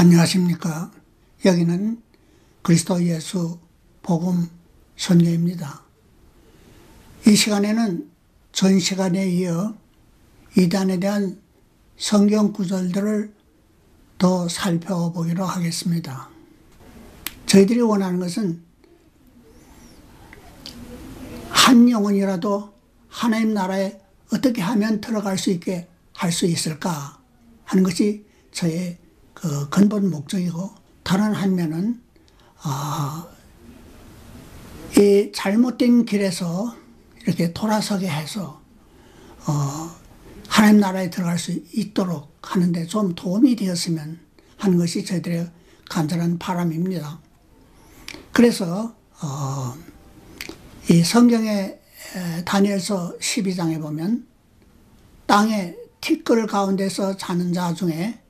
안녕하십니까. 여기는 그리스도 예수 복음 선교입니다. 이 시간에는 전 시간에 이어 이단에 대한 성경 구절들을 더 살펴보기로 하겠습니다. 저희들이 원하는 것은 한 영혼이라도 하나님 나라에 어떻게 하면 들어갈 수 있게 할 수 있을까 하는 것이 저의 그 근본 목적이고, 다른 한면은 이 잘못된 길에서 이렇게 돌아서게 해서 하나님 나라에 들어갈 수 있도록 하는데 좀 도움이 되었으면 하는 것이 저희들의 간절한 바람입니다. 그래서 이 성경의 다니엘서 12장에 보면 땅의 티끌 가운데서 자는 자 중에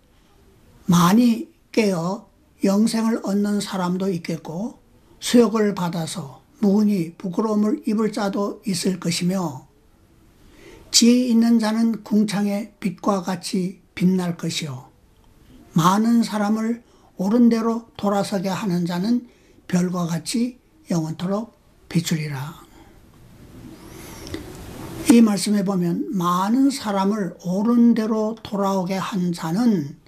많이 깨어 영생을 얻는 사람도 있겠고, 수욕을 받아서 무은히 부끄러움을 입을 자도 있을 것이며, 지혜 있는 자는 궁창의 빛과 같이 빛날 것이요, 많은 사람을 옳은 대로 돌아서게 하는 자는 별과 같이 영원토록 비추리라. 이 말씀에 보면 많은 사람을 옳은 대로 돌아오게 한 자는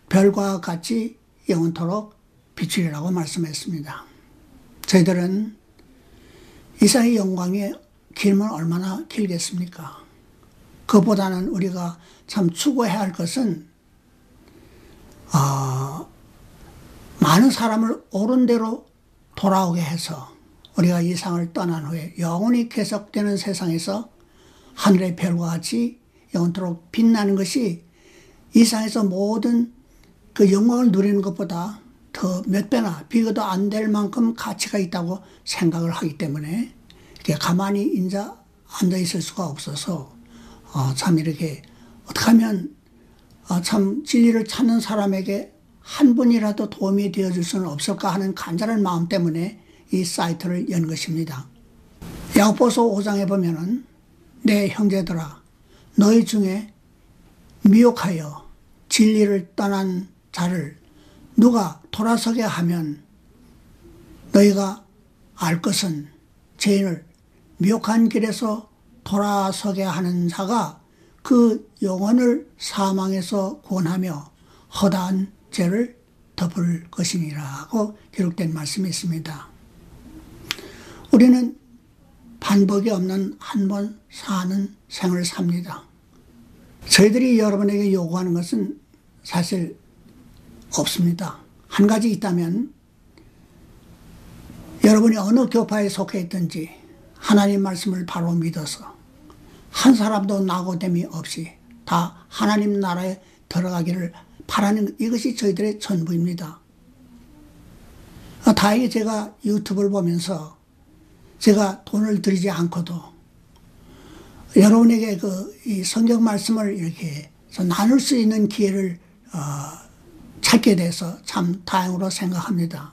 별과 같이 영원토록 비추리라고 말씀했습니다. 저희들은 이사의 영광이 길면 얼마나 길겠습니까? 그보다는 우리가 참 추구해야 할 것은 많은 사람을 옳은 대로 돌아오게 해서 우리가 이 세상을 떠난 후에 영원히 계속되는 세상에서 하늘의 별과 같이 영원토록 빛나는 것이 이 세상에서 모든 그 영광을 누리는 것보다 더 몇 배나 비교도 안 될 만큼 가치가 있다고 생각을 하기 때문에 이렇게 가만히 앉아 있을 수가 없어서 참 이렇게 어떻게 하면 참 진리를 찾는 사람에게 한 분이라도 도움이 되어줄 수는 없을까 하는 간절한 마음 때문에 이 사이트를 연 것입니다. 야고보서 5장에 보면은 내 형제들아, 너희 중에 미혹하여 진리를 떠난 자를 누가 돌아서게 하면 너희가 알 것은 죄인을 미혹한 길에서 돌아서게 하는 자가 그 영혼을 사망에서 구원하며 허다한 죄를 덮을 것이니라고 기록된 말씀이 있습니다. 우리는 반복이 없는 한 번 사는 생을 삽니다. 저희들이 여러분에게 요구하는 것은 사실 없습니다. 한 가지 있다면, 여러분이 어느 교파에 속해 있든지 하나님 말씀을 바로 믿어서 한 사람도 낙오됨이 없이 다 하나님 나라에 들어가기를 바라는, 이것이 저희들의 전부입니다. 다행히 제가 유튜브를 보면서 제가 돈을 들이지 않고도 여러분에게 이 성경 말씀을 이렇게 나눌 수 있는 기회를 찾게 돼서 참 다행으로 생각합니다.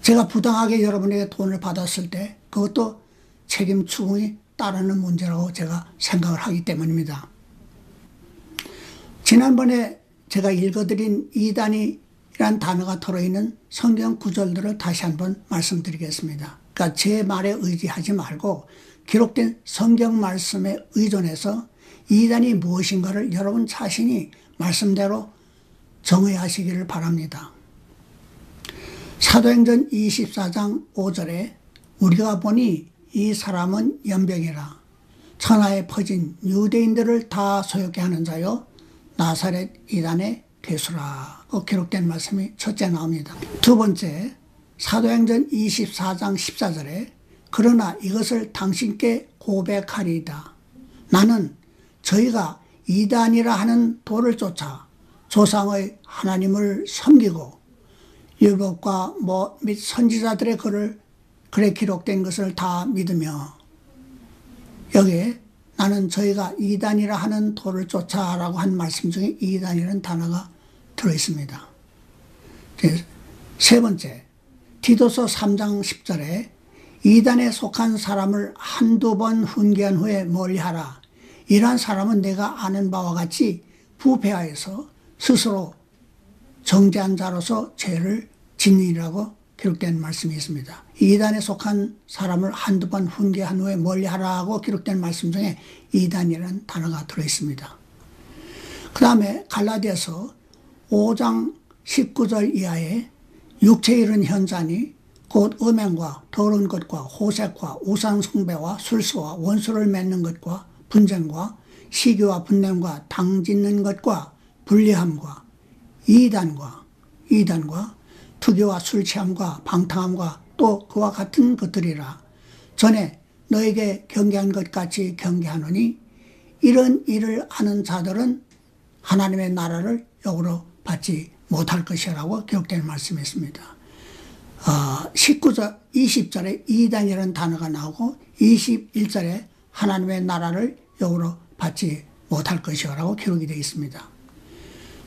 제가 부당하게 여러분에게 돈을 받았을 때 그것도 책임 추궁이 따르는 문제라고 제가 생각을 하기 때문입니다. 지난번에 제가 읽어드린 이단이란 단어가 들어있는 성경 구절들을 다시 한번 말씀드리겠습니다. 그러니까 제 말에 의지하지 말고 기록된 성경 말씀에 의존해서 이단이 무엇인가를 여러분 자신이 말씀대로 정의하시기를 바랍니다. 사도행전 24장 5절에 우리가 보니 이 사람은 연병이라 천하에 퍼진 유대인들을 다 소욕게 하는 자요 나사렛 이단의 괴수라고 기록된 말씀이 첫째 나옵니다. 두 번째, 사도행전 24장 14절에 그러나 이것을 당신께 고백하리이다. 나는 저희가 이단이라 하는 도를 쫓아 조상의 하나님을 섬기고 율법과 및 선지자들의 글에 기록된 것을 다 믿으며, 여기에 나는 저희가 이단이라 하는 도를 쫓아라고 한 말씀 중에 이단이라는 단어가 들어있습니다. 세 번째, 디도서 3장 10절에 이단에 속한 사람을 한두 번 훈계한 후에 멀리하라. 이러한 사람은 내가 아는 바와 같이 부패하여서 스스로 정죄한 자로서 죄를 짓느니라고 기록된 말씀이 있습니다. 이단에 속한 사람을 한두 번 훈계한 후에 멀리하라고 기록된 말씀 중에 이단이라는 단어가 들어있습니다. 그 다음에 갈라디아서 5장 19절 이하에 육체에 이른 현상이 곧 음행과 더러운 것과 호색과 우상 숭배와 술수와 원수를 맺는 것과 분쟁과 시기와 분냄과 당짓는 것과 불리함과 이단과 투기와 술 취함과 방탕함과 또 그와 같은 것들이라. 전에 너에게 경계한 것 같이 경계하노니 이런 일을 하는 자들은 하나님의 나라를 역으로 받지 못할 것이라고 기록된 말씀이 있습니다. 19절, 20절에 이단이라는 단어가 나오고 21절에 하나님의 나라를 역으로 받지 못할 것이라고 기록이 되어 있습니다.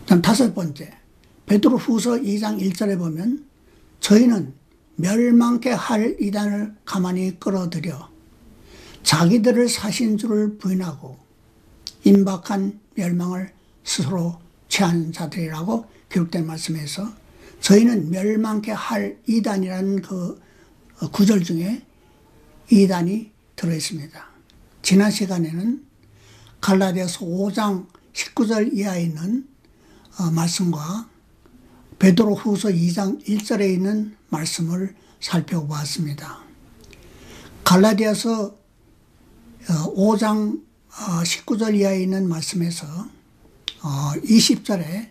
다음 다섯 번째, 베드로 후서 2장 1절에 보면 저희는 멸망케 할 이단을 가만히 끌어들여 자기들을 사신 줄을 부인하고 임박한 멸망을 스스로 취한 자들이라고 기록된 말씀에서 저희는 멸망케 할 이단이라는 그 구절 중에 이단이 들어있습니다. 지난 시간에는 갈라디아서 5장 19절 이하에 있는 말씀과 베드로 후서 2장 1절에 있는 말씀을 살펴보았습니다. 갈라디아서 5장 19절 이하에 있는 말씀에서 20절에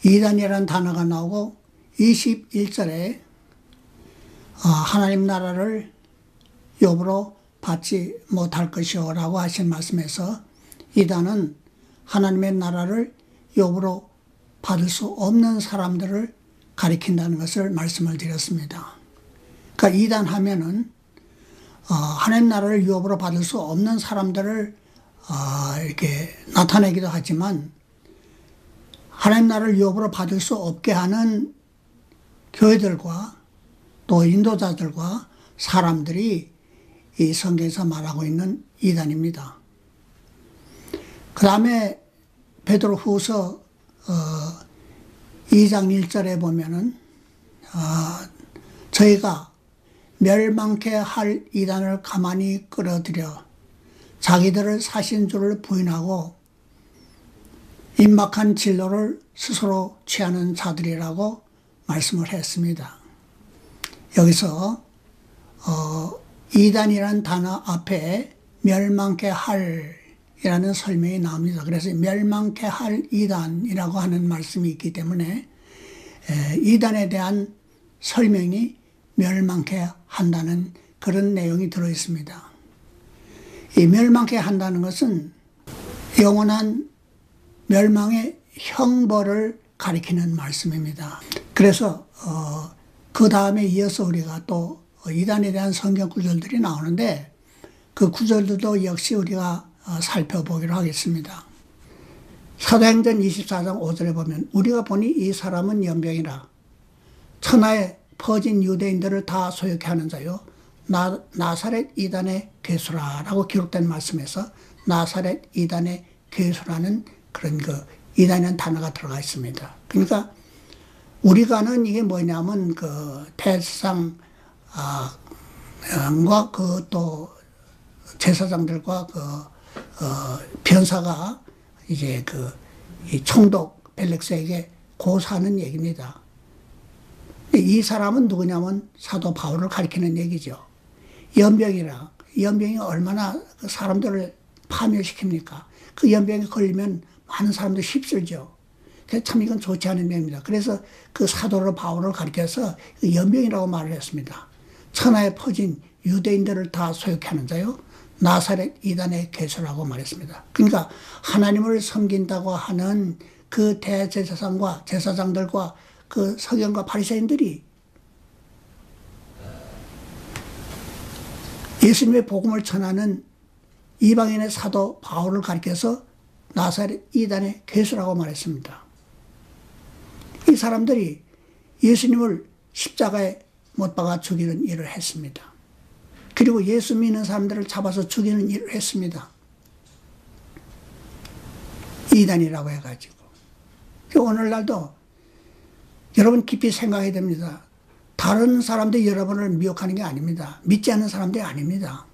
이단이라는 단어가 나오고 21절에 하나님 나라를 욥으로 받지 못할 것이요 라고 하신 말씀에서 이단은 하나님의 나라를 욥으로 받을 수 없는 사람들을 가리킨다는 것을 말씀을 드렸습니다. 그러니까 이단 하면은 하나님 나라를 욥으로 받을 수 없는 사람들을 이렇게 나타내기도 하지만 하나님 나라를 욥으로 받을 수 없게 하는 교회들과 또 인도자들과 사람들이 이 성경에서 말하고 있는 이단입니다. 그 다음에 베드로 후서 2장 1절에 보면은 저희가 멸망케 할 이단을 가만히 끌어들여 자기들을 사신 줄을 부인하고 임박한 진로를 스스로 취하는 자들이라고 말씀을 했습니다. 여기서 이단이라는 단어 앞에 멸망케 할 이라는 설명이 나옵니다. 그래서 멸망케 할 이단이라고 하는 말씀이 있기 때문에 이단에 대한 설명이 멸망케 한다는 그런 내용이 들어있습니다. 이 멸망케 한다는 것은 영원한 멸망의 형벌을 가리키는 말씀입니다. 그래서 그 다음에 이어서 우리가 또 이단에 대한 성경 구절들이 나오는데 그 구절들도 역시 우리가 살펴보기로 하겠습니다. 사도행전 24장 5절에 보면 우리가 보니 이 사람은 연병이라 천하에 퍼진 유대인들을 다 소욕케 하는 자요 나사렛 이단의 괴수라 라고 기록된 말씀에서 나사렛 이단의 괴수라는 그런 이단이라는 단어가 들어가 있습니다. 그러니까 우리가 아는 이게 뭐냐면 대제사장과 또 제사장들과 변사가 이제 이 총독 벨렉스에게 고사하는 얘기입니다. 이 사람은 누구냐면 사도 바울을 가리키는 얘기죠. 연병이 얼마나 사람들을 파멸시킵니까? 그 연병에 걸리면 많은 사람들이 휩쓸죠. 참 이건 좋지 않은 내용입니다. 그래서 그 사도를 바울을 가리켜서 연병이라고 말을 했습니다. 천하에 퍼진 유대인들을 다 소욕케 하는 자요 나사렛 이단의 괴수라고 말했습니다. 그러니까 하나님을 섬긴다고 하는 그 대제사장과 제사장들과 그 서기관과 바리새인들이 예수님의 복음을 전하는 이방인의 사도 바울을 가리켜서 나사렛 이단의 괴수라고 말했습니다. 이 사람들이 예수님을 십자가에 못 박아 죽이는 일을 했습니다. 그리고 예수 믿는 사람들을 잡아서 죽이는 일을 했습니다. 이단이라고 해가지고. 오늘날도 여러분 깊이 생각해야 됩니다. 다른 사람들이 여러분을 미혹하는 게 아닙니다. 믿지 않는 사람들이 아닙니다.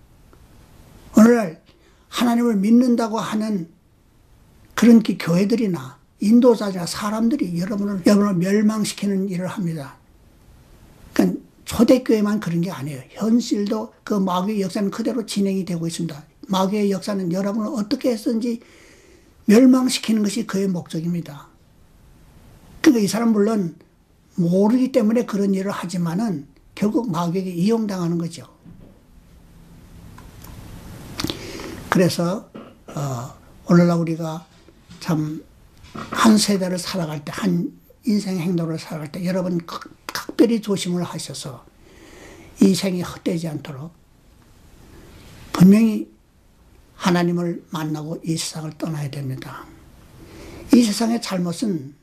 오늘날 하나님을 믿는다고 하는 그런 교회들이나 인도자나 사람들이 여러분을 멸망시키는 일을 합니다. 그러니까 초대교회만 그런 게 아니에요. 현실도 그 마귀의 역사는 그대로 진행이 되고 있습니다. 마귀의 역사는 여러분을 어떻게 했든지 멸망시키는 것이 그의 목적입니다. 그러니까 이 사람 물론 모르기 때문에 그런 일을 하지만은 결국 마귀에게 이용당하는 거죠. 그래서 오늘날 우리가 참 한 세대를 살아갈 때, 한 인생 행동을 살아갈 때 여러분 각별히 조심을 하셔서 인생이 헛되지 않도록 분명히 하나님을 만나고 이 세상을 떠나야 됩니다. 이 세상의 잘못은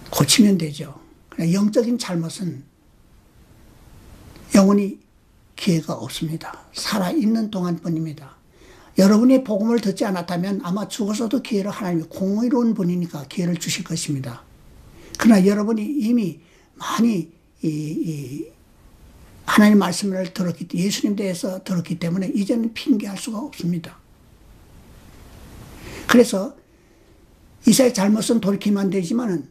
고치면 되죠. 그러나 영적인 잘못은 영원히 기회가 없습니다. 살아있는 동안뿐입니다. 여러분이 복음을 듣지 않았다면 아마 죽어서도 기회를 하나님이 공의로운 분이니까 기회를 주실 것입니다. 그러나 여러분이 이미 많이 하나님 말씀을 들었기 때문에 예수님 대해서 들었기 때문에 이제는 핑계할 수가 없습니다. 그래서 이사의 잘못은 돌이키면 안 되지만은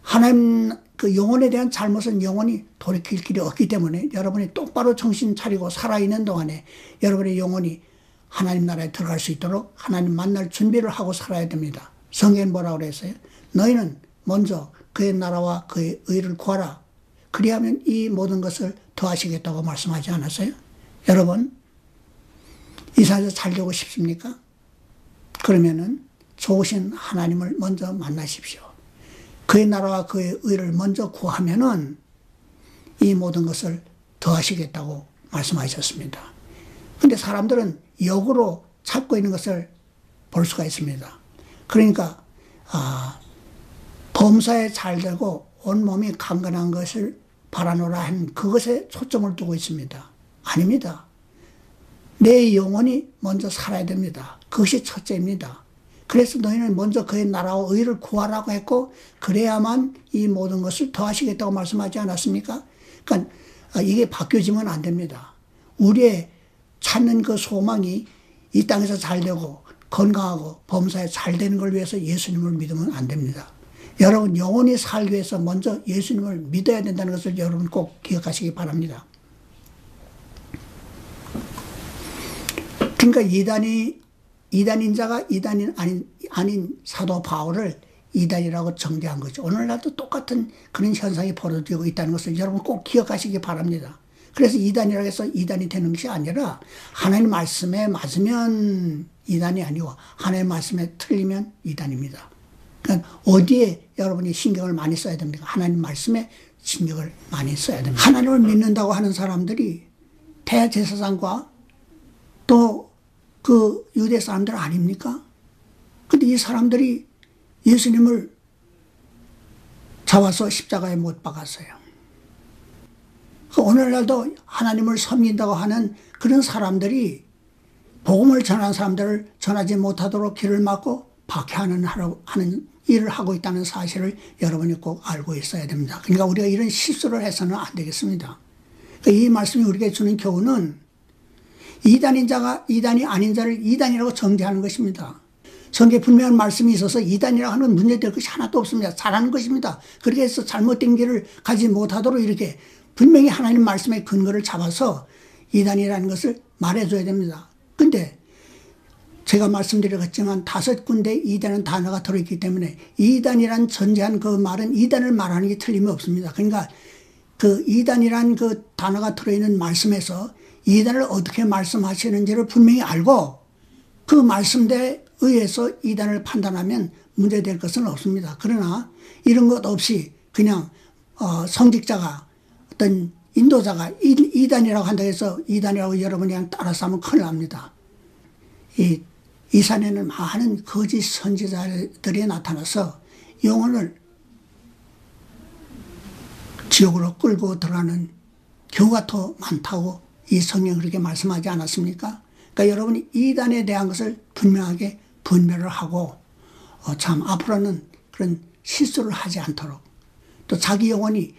하나님 그 영혼에 대한 잘못은 영원히 돌이킬 길이 없기 때문에 여러분이 똑바로 정신 차리고 살아있는 동안에 여러분의 영혼이 하나님 나라에 들어갈 수 있도록 하나님 만날 준비를 하고 살아야 됩니다. 성경에 뭐라고 그랬어요? 너희는 먼저 그의 나라와 그의 의를 구하라. 그리하면 이 모든 것을 더하시겠다고 말씀하지 않았어요? 여러분 이 세상에서 잘 되고 싶습니까? 그러면은 좋으신 하나님을 먼저 만나십시오. 그의 나라와 그의 의를 먼저 구하면은 이 모든 것을 더하시겠다고 말씀하셨습니다. 근데 사람들은 역으로 찾고 있는 것을 볼 수가 있습니다. 그러니까 범사에 잘 되고 온몸이 강건한 것을 바라노라 한 그것에 초점을 두고 있습니다. 아닙니다. 내 영혼이 먼저 살아야 됩니다. 그것이 첫째입니다. 그래서 너희는 먼저 그의 나라와 의를 구하라고 했고 그래야만 이 모든 것을 더하시겠다고 말씀하지 않았습니까? 그러니까 이게 바뀌어지면 안 됩니다. 우리의 찾는 그 소망이 이 땅에서 잘 되고 건강하고 범사에 잘 되는 걸 위해서 예수님을 믿으면 안 됩니다. 여러분 영원히 살기 위해서 먼저 예수님을 믿어야 된다는 것을 여러분 꼭 기억하시기 바랍니다. 그러니까 이단인 자가 이단인 아닌 사도 바울을 이단이라고 정죄한 거죠. 오늘날도 똑같은 그런 현상이 벌어지고 있다는 것을 여러분 꼭 기억하시기 바랍니다. 그래서 이단이라고 해서 이단이 되는 것이 아니라 하나님 말씀에 맞으면 이단이 아니고 하나님 말씀에 틀리면 이단입니다. 그러니까 어디에 여러분이 신경을 많이 써야 됩니까? 하나님 말씀에 신경을 많이 써야 됩니다. 하나님을 믿는다고 하는 사람들이 대제사장과 또 그 유대 사람들 아닙니까? 근데 이 사람들이 예수님을 잡아서 십자가에 못 박았어요. 오늘날도 하나님을 섬긴다고 하는 그런 사람들이 복음을 전하는 사람들을 전하지 못하도록 길을 막고 박해하는 일을 하고 있다는 사실을 여러분이 꼭 알고 있어야 됩니다. 그러니까 우리가 이런 실수를 해서는 안 되겠습니다. 그러니까 이 말씀이 우리에게 주는 교훈은 이단인 자가 이단이 아닌 자를 이단이라고 정죄하는 것입니다. 성경에 분명한 말씀이 있어서 이단이라고 하는 건 문제될 것이 하나도 없습니다. 잘하는 것입니다. 그렇게 해서 잘못된 길을 가지 못하도록 이렇게 분명히 하나님 말씀의 근거를 잡아서 이단이라는 것을 말해줘야 됩니다. 근데 제가 말씀드렸지만 5군데 이단은 단어가 들어있기 때문에 이단이란 전제한 그 말은 이단을 말하는 게 틀림이 없습니다. 그러니까 그 이단이란 그 단어가 들어있는 말씀에서 이단을 어떻게 말씀하시는지를 분명히 알고 그 말씀대에 의해서 이단을 판단하면 문제될 것은 없습니다. 그러나 이런 것 없이 그냥 성직자가 어떤 인도자가 이단이라고 한다고 해서 이단이라고 여러분이 그냥 따라서 하면 큰일 납니다. 이 산에는 많은 거짓 선지자들이 나타나서 영혼을 지옥으로 끌고 들어가는 경우가 더 많다고 이 성경이 그렇게 말씀하지 않았습니까? 그러니까 여러분이 이단에 대한 것을 분명하게 분별을 하고 참 앞으로는 그런 실수를 하지 않도록, 또 자기 영혼이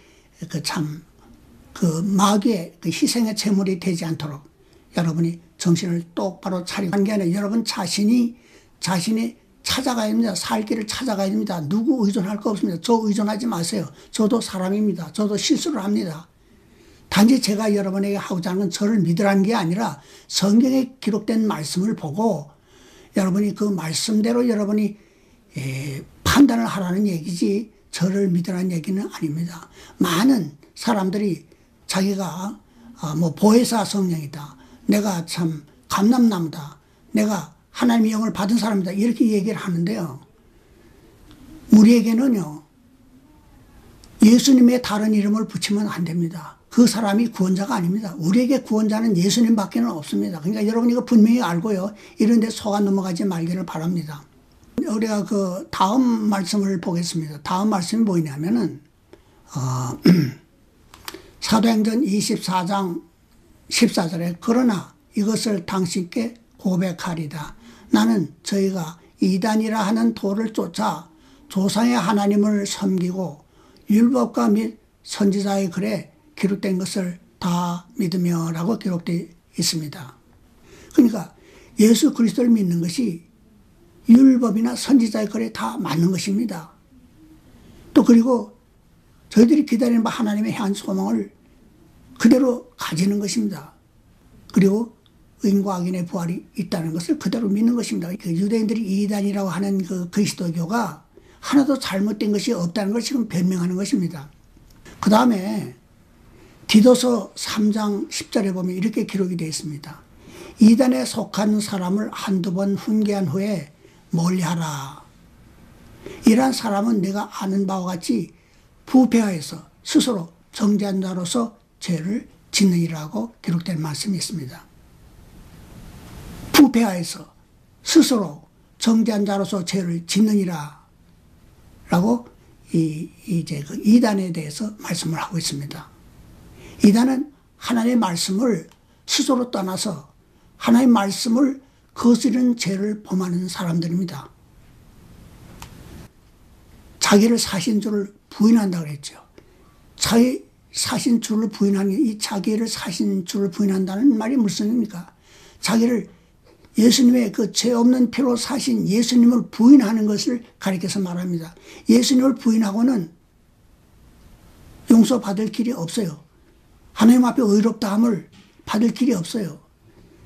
그 마귀의 그 희생의 제물이 되지 않도록 여러분이 정신을 똑바로 차리고 한 게 아니라 여러분 자신이 찾아가야 됩니다. 살 길을 찾아가야 됩니다. 누구 의존할 거 없습니다. 저 의존하지 마세요. 저도 사람입니다. 저도 실수를 합니다. 단지 제가 여러분에게 하고자 하는 건 저를 믿으라는 게 아니라 성경에 기록된 말씀을 보고 여러분이 그 말씀대로 여러분이 판단을 하라는 얘기지 저를 믿으라는 얘기는 아닙니다. 많은 사람들이 자기가 뭐 보혜사 성령이다. 내가 참 감람나무다. 내가 하나님의 영을 받은 사람이다. 이렇게 얘기를 하는데요. 우리에게는요. 예수님의 다른 이름을 붙이면 안 됩니다. 그 사람이 구원자가 아닙니다. 우리에게 구원자는 예수님밖에 없습니다. 그러니까 여러분 이거 분명히 알고요. 이런 데 속아 넘어가지 말기를 바랍니다. 우리가 그 다음 말씀을 보겠습니다. 다음 말씀이 뭐냐면은 사도행전 24장 14절에 그러나 이것을 당신께 고백하리다. 나는 저희가 이단이라 하는 도를 쫓아 조상의 하나님을 섬기고 율법과 및 선지자의 글에 기록된 것을 다 믿으며 라고 기록되어 있습니다. 그러니까 예수 그리스도를 믿는 것이 율법이나 선지자의 글에 다 맞는 것입니다. 또 그리고 저희들이 기다리는 하나님의 향한 소망을 그대로 가지는 것입니다. 그리고 의인과 악인의 부활이 있다는 것을 그대로 믿는 것입니다. 그 유대인들이 이단이라고 하는 그 그리스도교가 하나도 잘못된 것이 없다는 걸 지금 변명하는 것입니다. 그 다음에 디도서 3장 10절에 보면 이렇게 기록이 되어 있습니다. 이단에 속한 사람을 한두 번 훈계한 후에 멀리하라. 이러한 사람은 내가 아는 바와 같이 부패하여서 스스로 정죄한 자로서 죄를 짓느니라고 기록된 말씀이 있습니다. 부패하여서 스스로 정죄한 자로서 죄를 짓느니라 라고 이제 그 이단에 대해서 말씀을 하고 있습니다. 이단은 하나님의 말씀을 스스로 떠나서 하나님의 말씀을 거스르는 죄를 범하는 사람들입니다. 자기를 사신 줄을 부인한다고 그랬죠. 자기 사신 줄을 부인하는 이 자기를 사신 줄을 부인한다는 말이 무슨 의미입니까? 자기를 예수님의 그 죄 없는 피로 사신 예수님을 부인하는 것을 가리켜서 말합니다. 예수님을 부인하고는 용서받을 길이 없어요. 하나님 앞에 의롭다함을 받을 길이 없어요.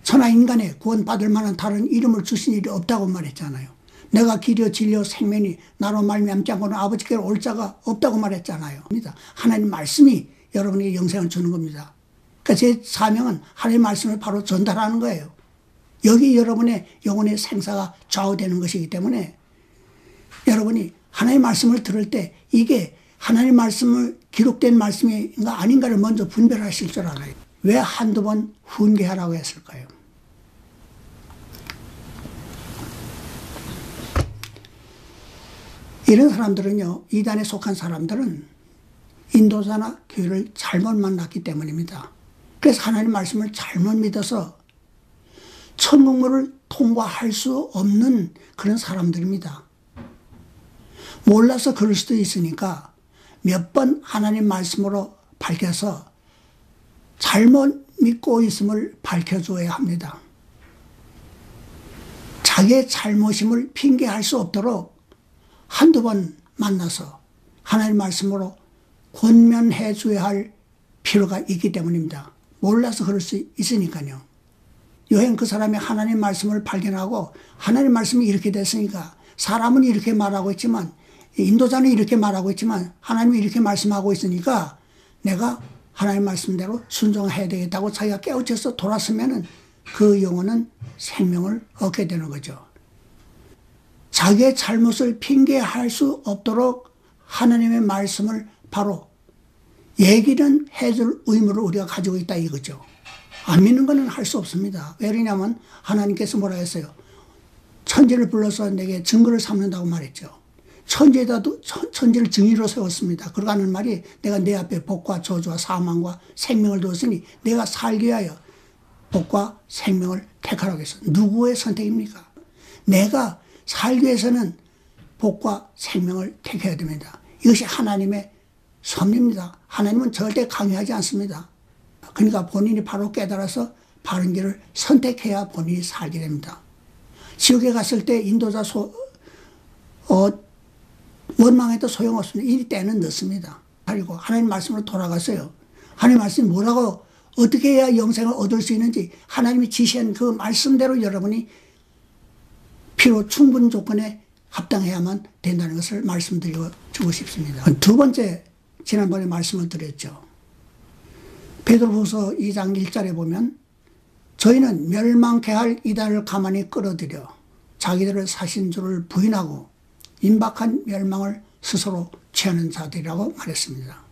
천하 인간에 구원받을 만한 다른 이름을 주신 일이 없다고 말했잖아요. 내가 길이요 진리요 생명이 나로 말미암지 않고는 아버지께로 올 자가 없다고 말했잖아요. 하나님 말씀이 여러분에게 영생을 주는 겁니다. 그러니까 제 사명은 하나님 말씀을 바로 전달하는 거예요. 여기 여러분의 영혼의 생사가 좌우되는 것이기 때문에 여러분이 하나님의 말씀을 들을 때 이게 하나님의 말씀을 기록된 말씀인가 아닌가를 먼저 분별하실 줄 알아요. 왜 한두 번 훈계하라고 했을까요? 이런 사람들은요, 이단에 속한 사람들은 인도자나 교회를 잘못 만났기 때문입니다. 그래서 하나님 말씀을 잘못 믿어서 천국문을 통과할 수 없는 그런 사람들입니다. 몰라서 그럴 수도 있으니까 몇 번 하나님 말씀으로 밝혀서 잘못 믿고 있음을 밝혀줘야 합니다. 자기의 잘못임을 핑계할 수 없도록 한두 번 만나서 하나님 말씀으로 권면해 줘야 할 필요가 있기 때문입니다. 몰라서 그럴 수 있으니까요. 여행 그 사람이 하나님 말씀을 발견하고 하나님 말씀이 이렇게 됐으니까 사람은 이렇게 말하고 있지만 인도자는 이렇게 말하고 있지만 하나님이 이렇게 말씀하고 있으니까 내가 하나님 말씀대로 순종해야 되겠다고 자기가 깨우쳐서 돌았으면은 그 영혼은 생명을 얻게 되는 거죠. 자기의 잘못을 핑계할 수 없도록 하나님의 말씀을 바로 얘기는 해줄 의무를 우리가 가지고 있다 이거죠. 안 믿는 거는 할 수 없습니다. 왜냐하면 하나님께서 뭐라 했어요? 천지를 불러서 내게 증거를 삼는다고 말했죠. 천지를 증인으로 세웠습니다. 그러고 하는 말이 내가 내 앞에 복과 저주와 사망과 생명을 두었으니 내가 살기 위하여 복과 생명을 택하라고 했어요. 누구의 선택입니까? 내가 살기 위해서는 복과 생명을 택해야 됩니다. 이것이 하나님의 섭리입니다. 하나님은 절대 강요하지 않습니다. 그러니까 본인이 바로 깨달아서 바른 길을 선택해야 본인이 살게 됩니다. 지옥에 갔을 때 인도자 원망해도 소용없습니다. 이 때는 늦습니다. 그리고 하나님 말씀으로 돌아갔어요. 하나님 말씀이 뭐라고 어떻게 해야 영생을 얻을 수 있는지 하나님이 지시한 그 말씀대로 여러분이 필요 충분 조건에 합당해야만 된다는 것을 말씀드리고 주고 싶습니다. 두 번째, 지난번에 말씀을 드렸죠. 베드로후서 2장 1절에 보면 저희는 멸망케 할 이단을 가만히 끌어들여 자기들을 사신 줄을 부인하고 임박한 멸망을 스스로 취하는 자들이라고 말했습니다.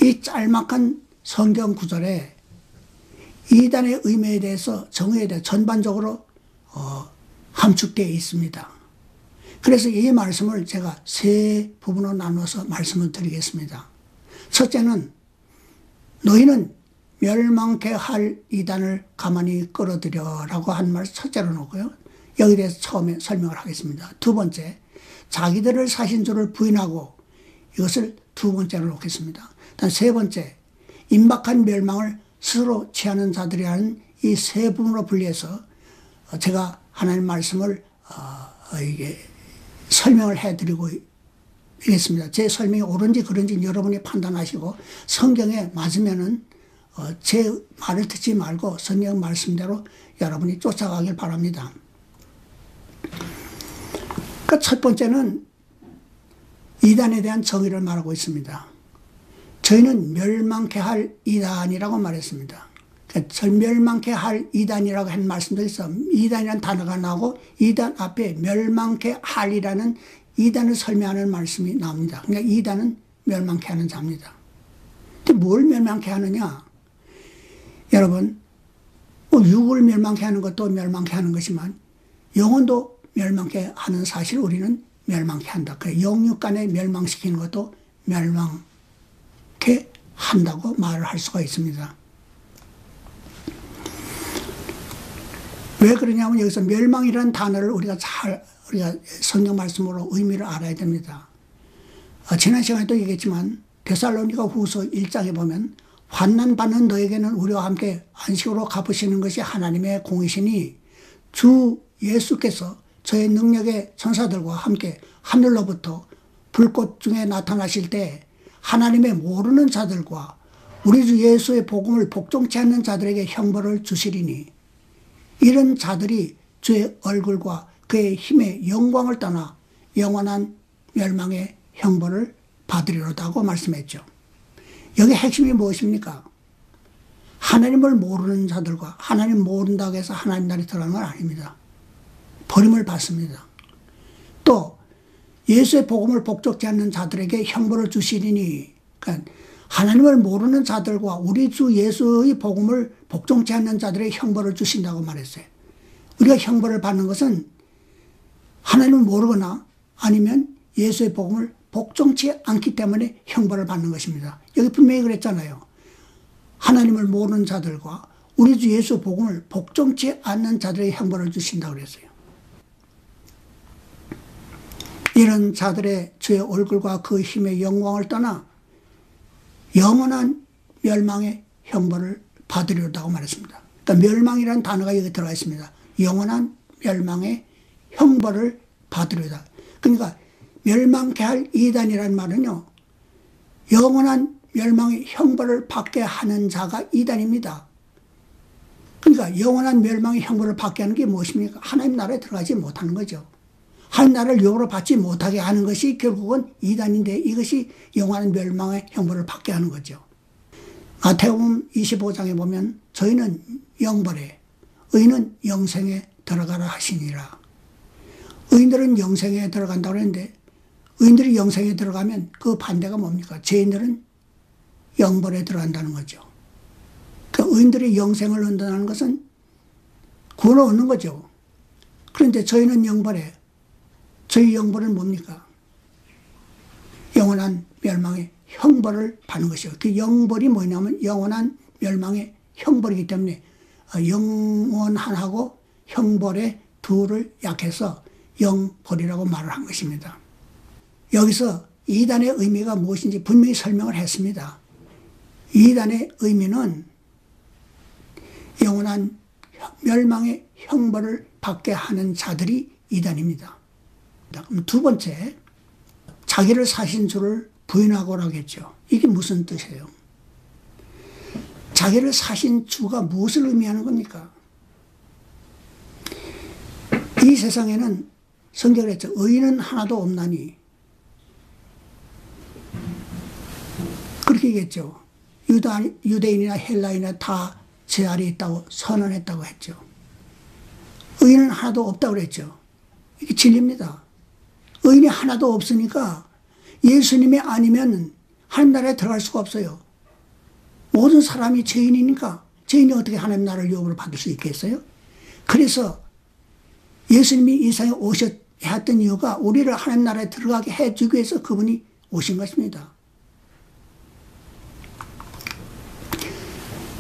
이 짤막한 성경 구절에 이단의 의미에 대해서 정의에 대해 전반적으로 함축되어 있습니다. 그래서 이 말씀을 제가 세 부분으로 나눠서 말씀을 드리겠습니다. 첫째는 너희는 멸망케 할 이단을 가만히 끌어들여라고 한 말 첫째로 놓고요. 여기에 대해서 처음에 설명을 하겠습니다. 두 번째, 자기들을 사신 줄을 부인하고 이것을 두 번째로 놓겠습니다. 세 번째, 임박한 멸망을 스스로 취하는 자들이라는 이 세 부분으로 분리해서 제가 하나님 말씀을 설명을 해드리고 있겠습니다. 제 설명이 옳은지 그른지 여러분이 판단하시고 성경에 맞으면은 제 말을 듣지 말고 성경 말씀대로 여러분이 쫓아가길 바랍니다. 그 첫 번째는 이단에 대한 정의를 말하고 있습니다. 저희는 멸망케 할 이단이라고 말했습니다. 멸망케 할 이단이라고 한 말씀도 있어. 이단이라는 단어가 나오고 이단 앞에 멸망케 할이라는 이단을 설명하는 말씀이 나옵니다. 그러니까 이단은 멸망케 하는 자입니다. 근데 뭘 멸망케 하느냐? 여러분, 육을 멸망케 하는 것도 멸망케 하는 것이지만 영혼도 멸망케 하는 사실 우리는 멸망케 한다. 영육 간에 멸망시키는 것도 멸망케 한다고 말을 할 수가 있습니다. 왜 그러냐면 여기서 멸망이라는 단어를 우리가 성경 말씀으로 의미를 알아야 됩니다. 지난 시간에도 얘기했지만 데살로니가 후서 1장에 보면 환난받는 너에게는 우리와 함께 안식으로 갚으시는 것이 하나님의 공이시니 주 예수께서 저의 능력의 천사들과 함께 하늘로부터 불꽃 중에 나타나실 때 하나님의 모르는 자들과 우리 주 예수의 복음을 복종치 않는 자들에게 형벌을 주시리니 이런 자들이 주의 얼굴과 그의 힘의 영광을 떠나 영원한 멸망의 형벌을 받으리로다고 말씀했죠. 여기 핵심이 무엇입니까? 하나님을 모르는 자들과 하나님 모른다고 해서 하나님 나라에 들어가는 건 아닙니다. 버림을 받습니다. 또 예수의 복음을 복종치 않는 자들에게 형벌을 주시리니, 그러니까 하나님을 모르는 자들과 우리 주 예수의 복음을 복종치 않는 자들에게 형벌을 주신다고 말했어요. 우리가 형벌을 받는 것은 하나님을 모르거나 아니면 예수의 복음을 복종치 않기 때문에 형벌을 받는 것입니다. 여기 분명히 그랬잖아요. 하나님을 모르는 자들과 우리 주 예수 복음을 복종치 않는 자들에게 형벌을 주신다고 그랬어요. 이런 자들의 주의 얼굴과 그 힘의 영광을 떠나 영원한 멸망의 형벌을 받으려다고 말했습니다. 그러니까 멸망이라는 단어가 여기 들어가 있습니다. 영원한 멸망의 형벌을 받으려다. 그러니까 멸망케 할 이단이라는 말은요, 영원한 멸망의 형벌을 받게 하는 자가 이단입니다. 그러니까 영원한 멸망의 형벌을 받게 하는 게 무엇입니까? 하나님 나라에 들어가지 못하는 거죠. 하나님 나라를 유업으로 받지 못하게 하는 것이 결국은 이단인데 이것이 영원한 멸망의 형벌을 받게 하는 거죠. 마태복음 25장에 보면 저희는 영벌에 의인은 영생에 들어가라 하시니라. 의인들은 영생에 들어간다고 했는데 의인들이 영생에 들어가면 그 반대가 뭡니까? 죄인들은 영벌에 들어간다는 거죠. 그러니까 의인들이 영생을 얻는다는 것은 구원을 얻는 거죠. 그런데 저희는 영벌에, 저희 영벌은 뭡니까? 영원한 멸망의 형벌을 받는 것이요. 그 영벌이 뭐냐면 영원한 멸망의 형벌이기 때문에 영원한하고 형벌의 둘을 약해서 영 보리라고 말을 한 것입니다. 여기서 이단의 의미가 무엇인지 분명히 설명을 했습니다. 이단의 의미는 영원한 멸망의 형벌을 받게 하는 자들이 이단입니다. 그럼 두 번째, 자기를 사신 주를 부인하고라고 했죠. 이게 무슨 뜻이에요? 자기를 사신 주가 무엇을 의미하는 겁니까? 이 세상에는 성경을 했죠. 의인은 하나도 없나니. 그렇게 얘기했죠. 유대인이나 헬라인이나 다 제 아래에 있다고 선언했다고 했죠. 의인은 하나도 없다고 그랬죠. 이게 진리입니다. 의인이 하나도 없으니까 예수님이 아니면 하나님 나라에 들어갈 수가 없어요. 모든 사람이 죄인이니까 죄인이 어떻게 하나님 나라를 유업으로 받을 수 있겠어요? 그래서 예수님이 이 세상에 오셔야 했던 이유가 우리를 하나님 나라에 들어가게 해주기 위해서 그분이 오신 것입니다.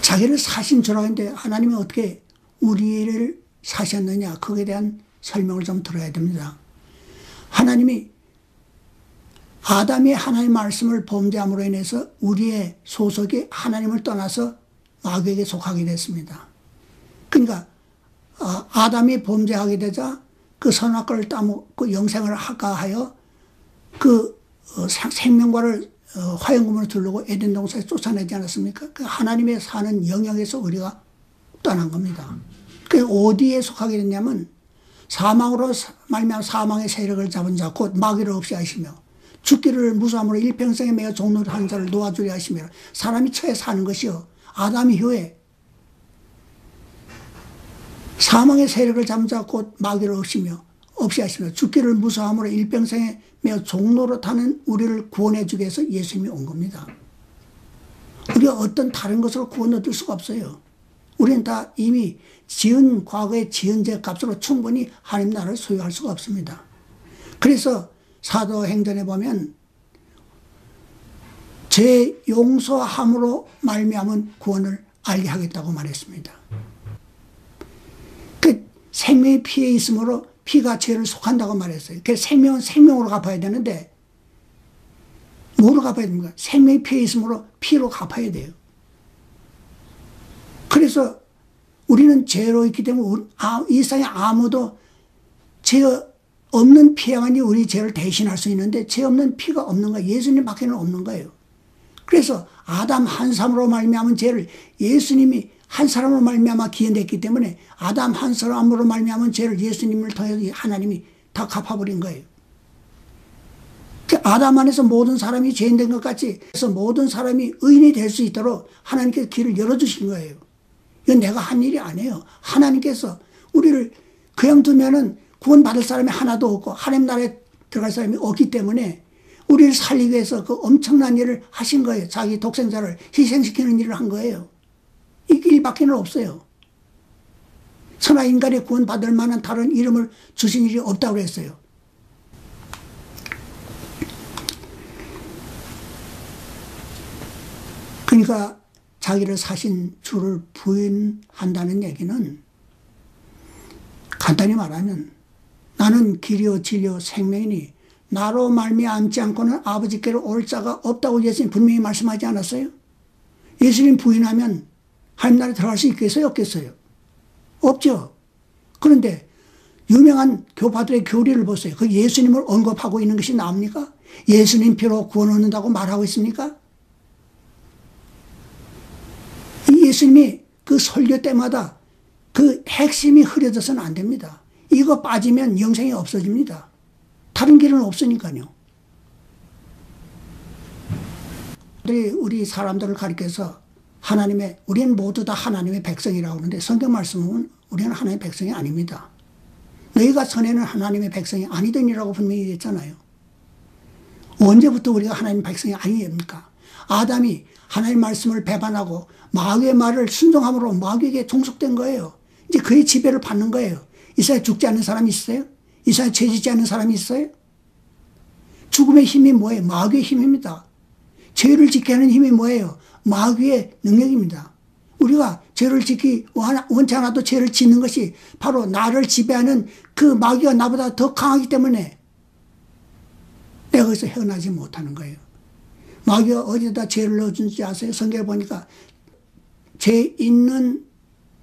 자기를 사신 주라고 했는데 하나님이 어떻게 우리를 사셨느냐, 거기에 대한 설명을 좀 들어야 됩니다. 하나님이 아담이 하나님 말씀을 범죄함으로 인해서 우리의 소속이 하나님을 떠나서 마귀에게 속하게 됐습니다. 그러니까 아담이 범죄하게 되자 그 선악과를 따먹고 영생을 하가하여 그 생명과를 화영금으로 두르고 에덴 동산에 쫓아내지 않았습니까? 그 하나님의 사는 영역에서 우리가 떠난 겁니다. 그 어디에 속하게 됐냐면 사망으로 말미암아 사망의 세력을 잡은 자 곧 마귀를 없이 하시며 죽기를 무수함으로 일평생에 매어 종로를 하는 자를 놓아주려 하시며 사람이 처해 사는 것이요 아담 이후에 사망의 세력을 잡은 자 곧 마귀를 없이 하시며 죽기를 무수함으로 일평생에 매어 종로로 타는 우리를 구원해 주기 위해서 예수님이 온 겁니다. 우리가 어떤 다른 것으로 구원 얻을 수가 없어요. 우리는 다 이미 과거의 지은 죄 값으로 충분히 하나님 나라를 소유할 수가 없습니다. 그래서 사도행전에 보면 죄 용서함으로 말미암은 구원을 알게 하겠다고 말했습니다. 그 생명의 피에 있으므로 피가 죄를 속한다고 말했어요. 그 생명은 생명으로 갚아야 되는데 뭐로 갚아야 됩니까? 생명의 피에 있으므로 피로 갚아야 돼요. 그래서 우리는 죄로 있기 때문에 이 세상에 아무도 죄 없는 피야만이 우리 죄를 대신할 수 있는데 죄 없는 피가 없는 거예요. 예수님 밖에는 없는 거예요. 그래서 아담 한 사람으로 말미암은 죄를 예수님이 한 사람으로 말미암아 기현됐기 때문에 아담 한 사람으로 말미암은 죄를 예수님을 통해서 하나님이 다 갚아버린 거예요. 아담 안에서 모든 사람이 죄인 된 것 같이 그래서 모든 사람이 의인이 될 수 있도록 하나님께서 길을 열어주신 거예요. 이건 내가 한 일이 아니에요. 하나님께서 우리를 그냥 두면은 구원받을 사람이 하나도 없고 하나님 나라에 들어갈 사람이 없기 때문에 우리를 살리기 위해서 그 엄청난 일을 하신 거예요. 자기 독생자를 희생시키는 일을 한 거예요. 이 길밖에는 없어요. 선한 인간의 구원받을 만한 다른 이름을 주신 일이 없다고 그랬어요. 그러니까 자기를 사신 주를 부인한다는 얘기는 간단히 말하면 나는 길이요 진리요 생명이니 나로 말미암지 않고는 아버지께로 올 자가 없다고 예수님 분명히 말씀하지 않았어요? 예수님 부인하면 하나님 나라에 들어갈 수 있겠어요? 없겠어요? 없죠. 그런데 유명한 교파들의 교리를 보세요. 그 예수님을 언급하고 있는 것이 나옵니까? 예수님 피로 구원 얻는다고 말하고 있습니까? 이 예수님이 그 설교 때마다 그 핵심이 흐려져서는 안 됩니다. 이거 빠지면 영생이 없어집니다. 다른 길은 없으니까요. 우리 사람들을 가리켜서 우리는 모두 다 하나님의 백성이라고 하는데 성경 말씀은 우리는 하나님의 백성이 아닙니다. 너희가 전에는 하나님의 백성이 아니더니라고 분명히 얘기했잖아요. 언제부터 우리가 하나님의 백성이 아니입니까? 아담이 하나님 말씀을 배반하고 마귀의 말을 순종함으로 마귀에게 종속된 거예요. 이제 그의 지배를 받는 거예요. 이 세상에 죽지 않는 사람이 있어요? 이 세상에 죄짓지 않는 사람이 있어요? 죽음의 힘이 뭐예요? 마귀의 힘입니다. 죄를 짓게 하는 힘이 뭐예요? 마귀의 능력입니다. 우리가 죄를 짓기 원치 않아도 죄를 짓는 것이 바로 나를 지배하는 그 마귀가 나보다 더 강하기 때문에 내가 거기서 헤어나지 못하는 거예요. 마귀가 어디다 죄를 넣어준지 아세요? 성경에 보니까 죄 있는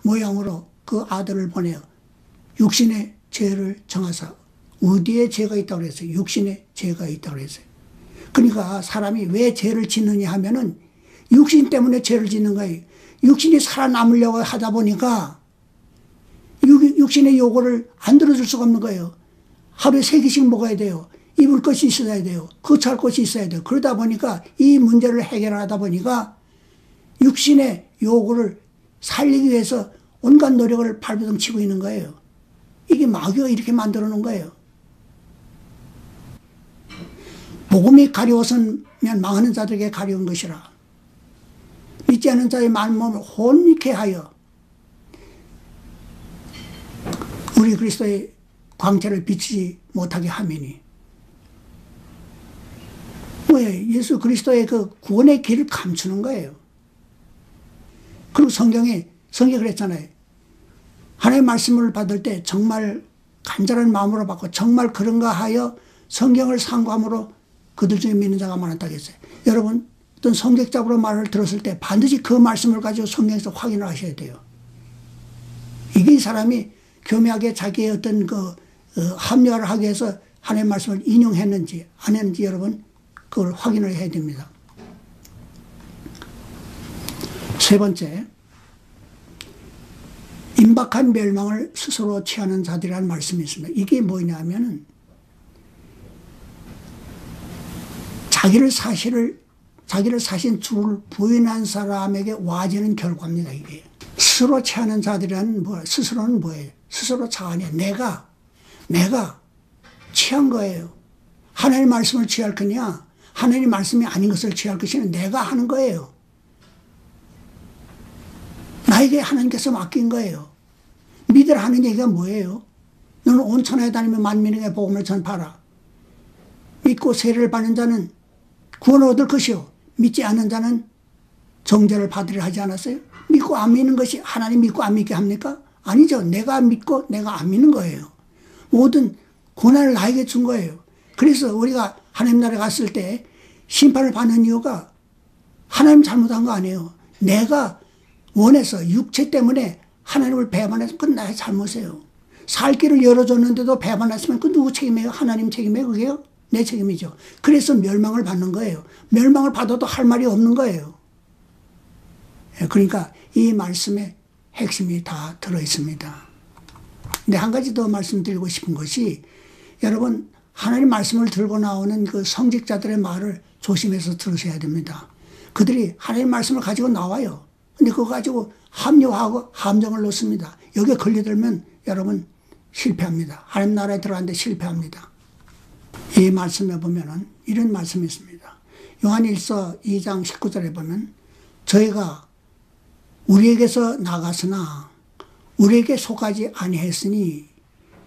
모양으로 그 아들을 보내요. 육신의 죄를 정하사. 어디에 죄가 있다고 그랬어요? 육신에 죄가 있다고 그랬어요. 그러니까 사람이 왜 죄를 짓느냐 하면은 육신 때문에 죄를 짓는 거예요. 육신이 살아남으려고 하다 보니까 육신의 요구를 안 들어줄 수가 없는 거예요. 하루에 3끼씩 먹어야 돼요. 입을 것이 있어야 돼요. 거처할 것이 있어야 돼요. 그러다 보니까 이 문제를 해결하다 보니까 육신의 요구를 살리기 위해서 온갖 노력을 발버둥 치고 있는 거예요. 이게 마귀가 이렇게 만들어 놓은 거예요. 복음이 가려워서면 망하는 자들에게 가려운 것이라. 믿지 않는 자의 마음을 혼미케 하여 우리 그리스도의 광채를 비치지 못하게 하매니. 뭐예요? 예수 그리스도의 그 구원의 길을 감추는 거예요. 그리고 성경에 그랬잖아요. 하나님의 말씀을 받을 때 정말 간절한 마음으로 받고 정말 그런가 하여 성경을 상고함으로 그들 중에 믿는 자가 많았다고 했어요. 여러분 어떤 성격적으로 말을 들었을 때 반드시 그 말씀을 가지고 성경에서 확인을 하셔야 돼요. 이게 이 사람이 교묘하게 자기의 어떤 합리화를 하기 위해서 하나님의 말씀을 인용했는지 안 했는지 여러분 그걸 확인을 해야 됩니다. 세 번째, 임박한 멸망을 스스로 취하는 자들이라는 말씀이 있습니다. 이게 뭐냐 하면은 자기를 사신 주를 부인한 사람에게 와지는 결과입니다. 이게 스스로 취하는 자들이라는 스스로는 뭐예요? 스스로 자아냐. 내가 취한 거예요. 하나님 말씀을 취할 거냐? 하나님 말씀이 아닌 것을 취할 것이냐? 내가 하는 거예요. 나에게 하나님께서 맡긴 거예요. 믿으라 하는 얘기가 뭐예요? 너는 온 천하에 다니며 만민에게 복음을 전파하라. 믿고 세례를 받는 자는 구원을 얻을 것이요 믿지 않는 자는 정죄를 받으려 하지 않았어요? 믿고 안 믿는 것이 하나님 믿고 안 믿게 합니까? 아니죠. 내가 믿고 내가 안 믿는 거예요. 모든 고난을 나에게 준 거예요. 그래서 우리가 하나님 나라에 갔을 때 심판을 받는 이유가 하나님 잘못한 거 아니에요. 내가 원해서 육체 때문에 하나님을 배반해서 그건 나의 잘못이에요. 살 길을 열어줬는데도 배반했으면 그 누구 책임이에요? 하나님 책임이에요? 그게요? 내 책임이죠. 그래서 멸망을 받는 거예요. 멸망을 받아도 할 말이 없는 거예요. 그러니까 이 말씀에 핵심이 다 들어있습니다. 근데 한 가지 더 말씀드리고 싶은 것이 여러분 하나님 말씀을 들고 나오는 그 성직자들의 말을 조심해서 들으셔야 됩니다. 그들이 하나님 말씀을 가지고 나와요. 근데 그거 가지고 합리화하고 함정을 놓습니다. 여기에 걸려들면 여러분 실패합니다. 하나님 나라에 들어가는데 실패합니다. 이 말씀에 보면은 이런 말씀이 있습니다. 요한일서 2장 19절에 보면 저희가 우리에게서 나갔으나 우리에게 속하지 아니했으니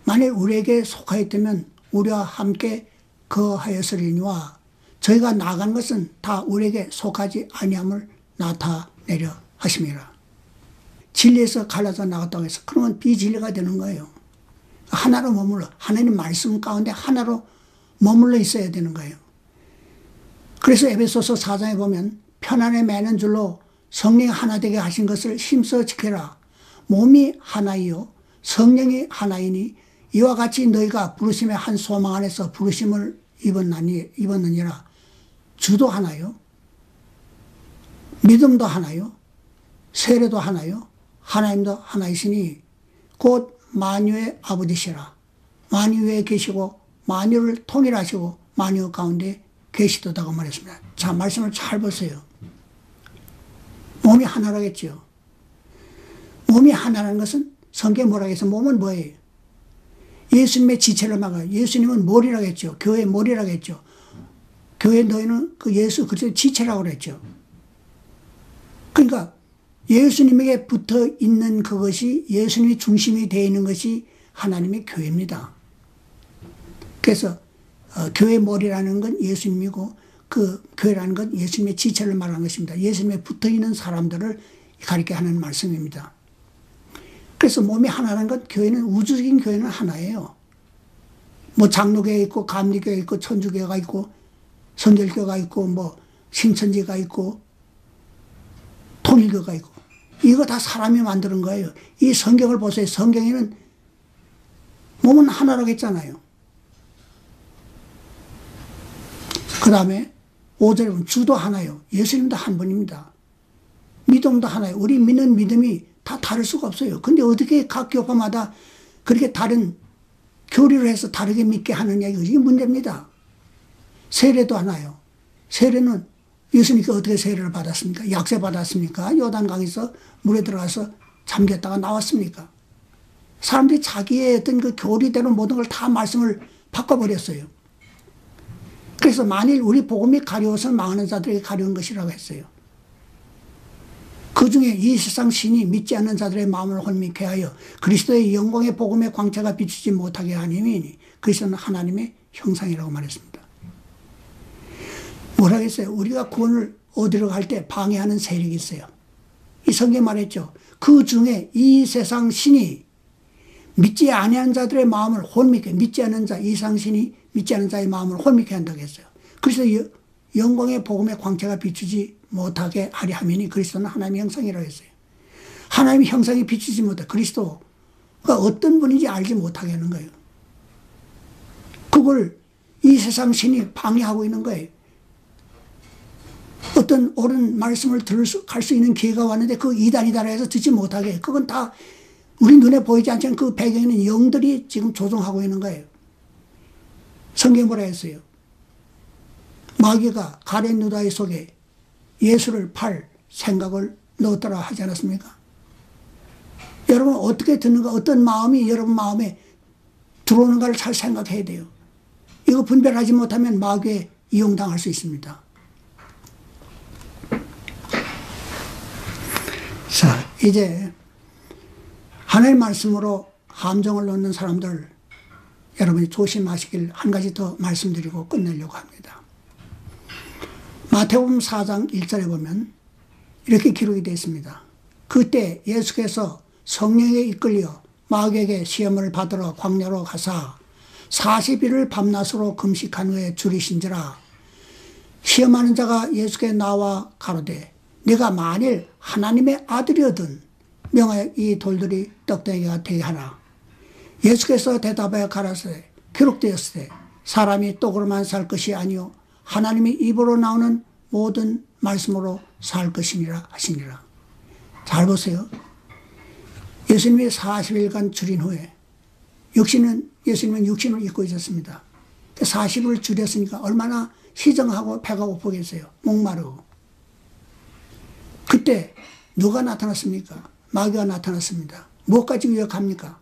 만일 우리에게 속하였다면 우리와 함께 거하였으리니와 저희가 나간 것은 다 우리에게 속하지 아니함을 나타내려 하심이라. 진리에서 갈라져 나갔다고 해서 그러면 비진리가 되는 거예요. 하나로 머물러 하나님 말씀 가운데 하나로 머물러 있어야 되는 거예요. 그래서 에베소서 4장에 보면 편안에 매는 줄로 성령이 하나 되게 하신 것을 힘써 지켜라. 몸이 하나이요 성령이 하나이니 이와 같이 너희가 부르심의 한 소망 안에서 부르심을 입었느니라. 주도 하나요, 믿음도 하나요, 세례도 하나요, 하나님도 하나이시니 곧 만유의 아버지시라. 만유에 계시고 만유를 통일하시고 만유 가운데 계시도다고 말했습니다. 자, 말씀을 잘 보세요. 몸이 하나라겠죠. 몸이 하나라는 것은 성경에 뭐라고 해서 몸은 뭐예요? 예수님의 지체를 막아요. 예수님은 머리라고 했죠. 교회의 머리라고 했죠. 교회 너희는 그 예수 그리스도의 지체라고 그랬죠. 그러니까 예수님에게 붙어 있는 그것이 예수님이 중심이 되어 있는 것이 하나님의 교회입니다. 그래서 교회의 머리라는 건 예수님이고 그 교회라는 건 예수님의 지체를 말하는 것입니다. 예수님에 붙어 있는 사람들을 가리켜 하는 말씀입니다. 그래서 몸이 하나라는 건 교회는 우주적인 교회는 하나예요. 뭐 장로교회 있고 감리교회 있고 천주교가 있고 성결교가 있고 뭐 신천지가 있고 통일교가 있고 이거 다 사람이 만드는 거예요. 이 성경을 보세요. 성경에는 몸은 하나라고 했잖아요. 그 다음에 5절에 보면 주도 하나요. 예수님도 한 분입니다. 믿음도 하나요. 우리 믿는 믿음이 다 다를 수가 없어요. 근데 어떻게 각 교파마다 그렇게 다른 교리를 해서 다르게 믿게 하느냐 이게 문제입니다. 세례도 하나요. 세례는 예수님께 어떻게 세례를 받았습니까? 약세 받았습니까? 요단강에서 물에 들어가서 잠겼다가 나왔습니까? 사람들이 자기의 어떤 그 교리대로 모든 걸 다 말씀을 바꿔버렸어요. 그래서 만일 우리 복음이 가려워서 망하는 자들에게 가려운 것이라고 했어요. 그 중에 이 세상 신이 믿지 않는 자들의 마음을 혼미케 하여 그리스도의 영광의 복음의 광채가 비추지 못하게 하니니 그리스도는 하나님의 형상이라고 말했습니다. 뭐라고 했어요? 우리가 구원을 얻으러 갈 때 방해하는 세력이 있어요. 이 성경 말했죠. 그 중에 이 세상 신이 믿지 아니한 자들의 마음을 혼미케, 믿지 않는 자, 이 세상 신이 믿지 않는 자의 마음을 혼미케 한다고 했어요. 그래서 영광의 복음의 광채가 비추지 못하게 하려 하면이 그리스도는 하나님의 형상이라고 했어요. 하나님의 형상이 비추지 못해 그리스도가 어떤 분인지 알지 못하게 하는 거예요. 그걸 이 세상 신이 방해하고 있는 거예요. 어떤 옳은 말씀을 갈 수 있는 기회가 왔는데 그 이단이다라 해서 듣지 못하게 그건 다 우리 눈에 보이지 않지만 그 배경에는 영들이 지금 조종하고 있는 거예요. 성경에 뭐라 했어요? 마귀가 가룟 유다의 속에 예수를 팔 생각을 넣었더라 하지 않았습니까? 여러분 어떻게 듣는가 어떤 마음이 여러분 마음에 들어오는가를 잘 생각해야 돼요. 이거 분별하지 못하면 마귀에 이용당할 수 있습니다. 자, 이제 하나님의 말씀으로 함정을 놓는 사람들 여러분이 조심하시길 한 가지 더 말씀드리고 끝내려고 합니다. 마태복음 4장 1절에 보면 이렇게 기록이 되어 있습니다. 그때 예수께서 성령에 이끌려 마귀에게 시험을 받으러 광야로 가사 40일을 밤낮으로 금식한 후에 줄이신지라. 시험하는 자가 예수께 나와 가로되 네가 만일 하나님의 아들이거든 명하여 이 돌들이 떡덩이가 되게 하라. 예수께서 대답하여 가라사대 기록되었으되 사람이 떡으로만 살 것이 아니요 하나님의 입으로 나오는 모든 말씀으로 살 것이니라 하시니라. 잘 보세요. 예수님이 40일간 줄인 후에 예수님은 육신을 입고 있었습니다. 40을 줄였으니까 얼마나 시정하고 배가 고프겠어요. 목마르고. 그때 누가 나타났습니까? 마귀가 나타났습니다. 뭐 가지고 유혹합니까?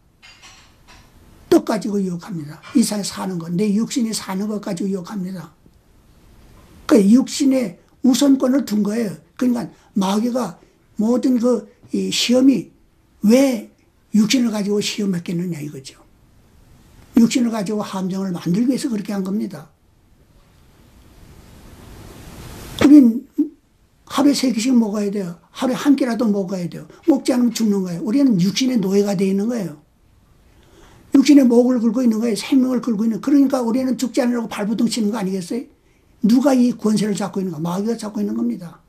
떡 가지고 유혹합니다. 이 세상에 사는 것, 내 육신이 사는 것 가지고 유혹합니다. 그 육신의 우선권을 둔 거예요. 그러니까 마귀가 모든 이 시험이 왜 육신을 가지고 시험했겠느냐 이거죠. 육신을 가지고 함정을 만들기 위해서 그렇게 한 겁니다. 우린 하루에 3끼씩 먹어야 돼요. 하루에 한 끼라도 먹어야 돼요. 먹지 않으면 죽는 거예요. 우리는 육신의 노예가 되어 있는 거예요. 육신의 목을 긁고 있는 거예요. 생명을 긁고 있는. 그러니까 우리는 죽지 않으려고 발부둥 치는 거 아니겠어요? 누가 이 권세를 잡고 있는가? 마귀가 잡고 있는 겁니다.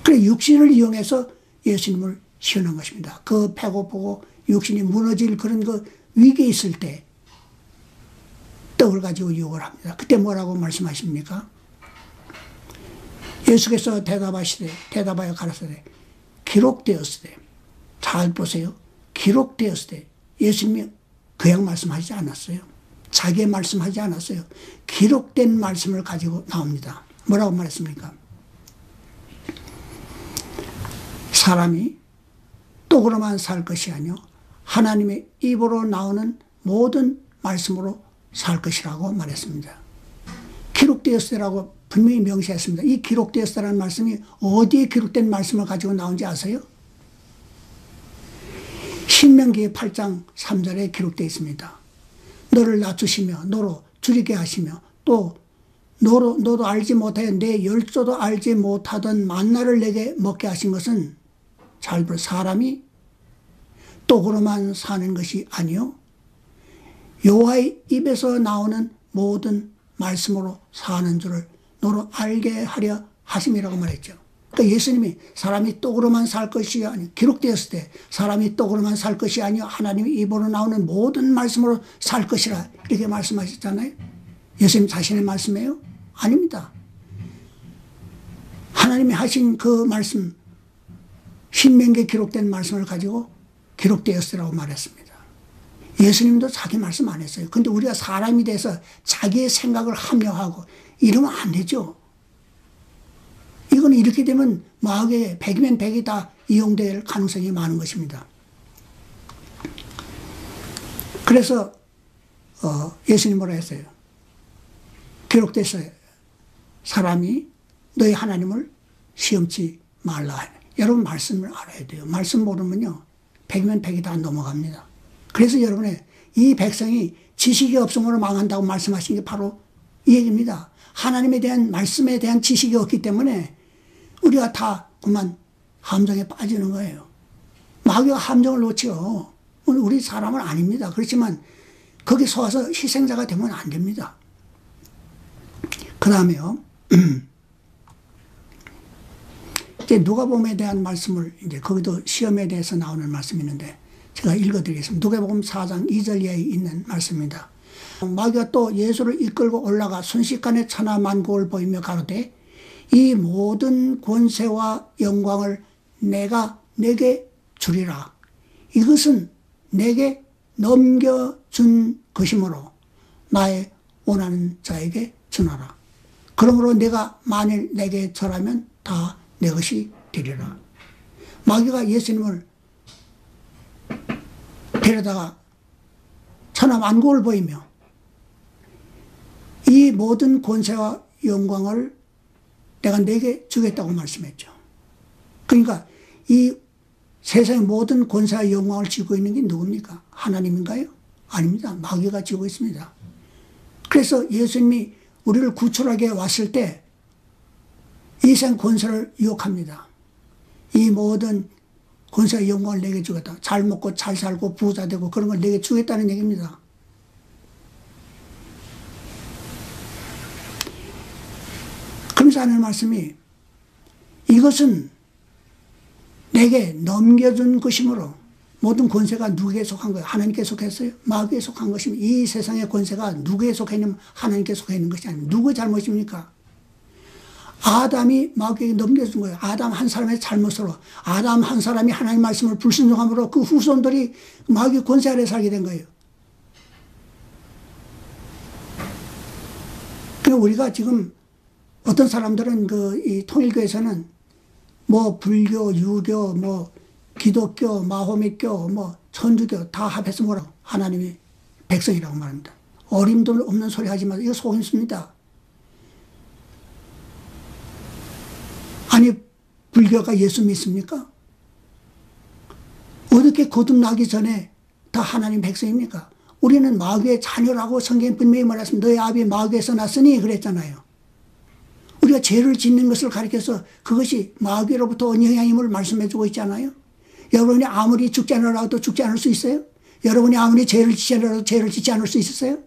그래 육신을 이용해서 예수님을 시험한 것입니다. 그 배고프고 육신이 무너질 그런 위기에 있을 때 떡을 가지고 유혹을 합니다. 그때 뭐라고 말씀하십니까? 예수께서 대답하여 가라사대 기록되었으되. 잘 보세요. 기록되었으되. 예수님이 그냥 말씀하지 않았어요. 자기의 말씀하지 않았어요. 기록된 말씀을 가지고 나옵니다. 뭐라고 말했습니까? 사람이 떡으로만 살 것이 아니요 하나님의 입으로 나오는 모든 말씀으로 살 것이라고 말했습니다. 기록되었으라고 분명히 명시했습니다. 이 기록되었다는 말씀이 어디에 기록된 말씀을 가지고 나온지 아세요? 신명기 8장 3절에 기록되어 있습니다. 너를 낮추시며 너로 줄이게 하시며 또 너도 알지 못하여 내 열조도 알지 못하던 만나를 내게 먹게 하신 것은 잘 들어 사람이 떡으로만 사는 것이 아니요 여호와의 입에서 나오는 모든 말씀으로 사는 줄을 너로 알게 하려 하심이라고 말했죠. 그러니까 예수님이 사람이 떡으로만 살 것이 아니요 기록되었을 때 사람이 떡으로만 살 것이 아니요 하나님의 입으로 나오는 모든 말씀으로 살 것이라 이렇게 말씀하셨잖아요. 예수님 자신의 말씀이에요? 아닙니다. 하나님이 하신 그 말씀 신명기에 기록된 말씀을 가지고 기록되었으라고 말했습니다. 예수님도 자기 말씀 안 했어요. 근데 우리가 사람이 돼서 자기의 생각을 합리화하고 이러면 안 되죠. 이건 이렇게 되면 마귀의 100이면 100이 다 이용될 가능성이 많은 것입니다. 그래서 예수님 뭐라 했어요? 기록됐어요. 사람이 너희 하나님을 시험치 말라. 여러분 말씀을 알아야 돼요. 말씀 모르면요 100이면 100이 다 넘어갑니다. 그래서 여러분의 이 백성이 지식이 없음으로 망한다고 말씀하신 게 바로 이 얘기입니다. 하나님에 대한 말씀에 대한 지식이 없기 때문에 우리가 다 그만 함정에 빠지는 거예요. 마귀가 함정을 놓치요. 우리 사람은 아닙니다. 그렇지만 거기 속아서 희생자가 되면 안 됩니다. 그 다음에요. 이제 누가복음에 대한 말씀을 이제 거기도 시험에 대해서 나오는 말씀이 있는데 제가 읽어드리겠습니다. 누가복음 4장 2절 이하에 있는 말씀입니다. 마귀가 또 예수를 이끌고 올라가 순식간에 천하 만국을 보이며 가로되 이 모든 권세와 영광을 내가 내게 주리라. 이것은 내게 넘겨준 것이므로 나의 원하는 자에게 주노라. 그러므로 내가 만일 내게 절하면 다 내 것이 되리라. 마귀가 예수님을 데려다가 천하 만국을 보이며 이 모든 권세와 영광을 내가 내게 주겠다고 말씀했죠. 그러니까 이 세상의 모든 권세와 영광을 쥐고 있는 게 누굽니까? 하나님인가요? 아닙니다. 마귀가 쥐고 있습니다. 그래서 예수님이 우리를 구출하게 왔을 때 이 생 권세를 유혹합니다. 이 모든 권세와 영광을 내게 주겠다. 잘 먹고 잘 살고 부자 되고 그런 걸 내게 주겠다는 얘기입니다. 그러면서 하는 말씀이 이것은 내게 넘겨준 것이므로 모든 권세가 누구에게 속한 거예요? 하나님께 속했어요? 마귀에 속한 것입니다. 이 세상의 권세가 누구에 속해 있는 하나님께 속해 있는 것이 아닙니다. 누구의 잘못입니까? 아담이 마귀에게 넘겨준 거예요. 아담 한 사람의 잘못으로 아담 한 사람이 하나님 말씀을 불순종함으로 그 후손들이 마귀 권세 아래 살게 된 거예요. 그러니까 우리가 지금 어떤 사람들은 이 통일교에서는 뭐 불교, 유교, 뭐 기독교, 마호미교, 뭐 천주교 다 합해서 뭐라고 하나님이 백성이라고 말합니다. 어림도 없는 소리 하지 마세요. 이거 속임수입니다. 아니 불교가 예수 믿습니까? 어떻게 거듭나기 전에 다 하나님 백성입니까? 우리는 마귀의 자녀라고 성경에 분명히 말했습니다. 너희 아비 마귀에서 났으니 그랬잖아요. 우리가 죄를 짓는 것을 가리켜서 그것이 마귀로부터 온 영향임을 말씀해 주고 있잖아요. 여러분이 아무리 죽지 않으라도 죽지 않을 수 있어요? 여러분이 아무리 죄를 짓지 않으라도 죄를 짓지 않을 수 있으세요?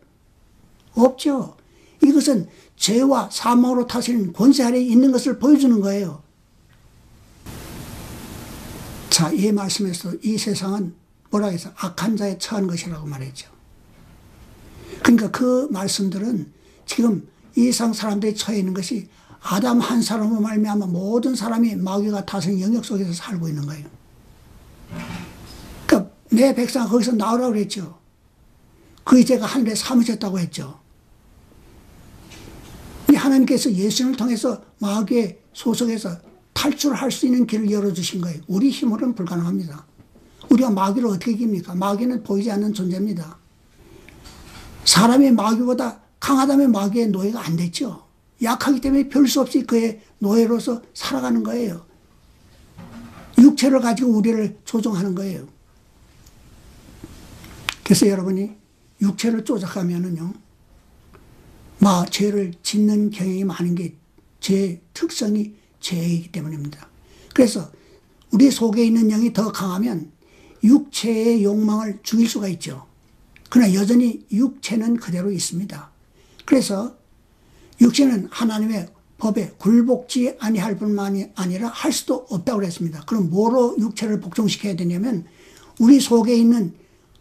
없죠. 이것은 죄와 사망으로 타시는 권세 아래에 있는 것을 보여주는 거예요. 자, 이 말씀에서 이 세상은 뭐라고 해서 악한 자에 처한 것이라고 말했죠. 그러니까 그 말씀들은 지금 이 세상 사람들이 처해 있는 것이 아담 한 사람으로 말미암아 모든 사람이 마귀가 다스리는 영역 속에서 살고 있는 거예요. 그러니까 내 백성 거기서 나오라고 그랬죠. 그 죄가 하늘에 사무쳤다고 했죠. 하나님께서 예수님을 통해서 마귀의 소속에서 탈출할 수 있는 길을 열어주신 거예요. 우리 힘으로는 불가능합니다. 우리가 마귀를 어떻게 이깁니까? 마귀는 보이지 않는 존재입니다. 사람이 마귀보다 강하다면 마귀의 노예가 안 됐죠. 약하기 때문에 별 수 없이 그의 노예로서 살아가는 거예요. 육체를 가지고 우리를 조종하는 거예요. 그래서 여러분이 육체를 쫓아가면은요, 죄를 짓는 경향이 많은 게 죄의 특성이 죄이기 때문입니다. 그래서 우리 속에 있는 영이 더 강하면 육체의 욕망을 죽일 수가 있죠. 그러나 여전히 육체는 그대로 있습니다. 그래서 육체는 하나님의 법에 굴복지 아니할 뿐만이 아니라 할 수도 없다고 그랬습니다. 그럼 뭐로 육체를 복종시켜야 되냐면 우리 속에 있는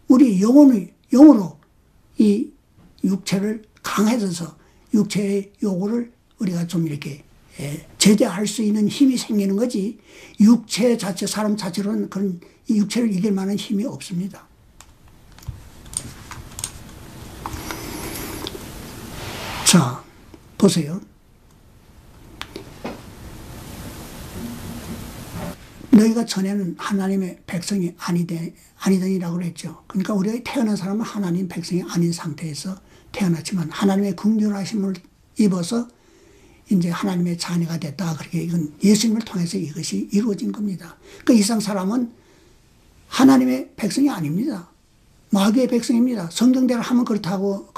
우리 영으로 이 육체를 강해져서 육체의 요구를 우리가 좀 이렇게 제재할 수 있는 힘이 생기는 거지, 육체 자체, 사람 자체로는 그런 육체를 이길 만한 힘이 없습니다. 자, 보세요. 너희가 전에는 하나님의 백성이 아니더니라고 그랬죠. 그러니까 우리가 태어난 사람은 하나님 백성이 아닌 상태에서 태어났지만 하나님의 긍휼하심을 입어서 이제 하나님의 자녀가 됐다. 그렇게 이건 예수님을 통해서 이것이 이루어진 겁니다. 그 이상 사람은 하나님의 백성이 아닙니다. 마귀의 백성입니다. 성경대로 하면 그렇다고,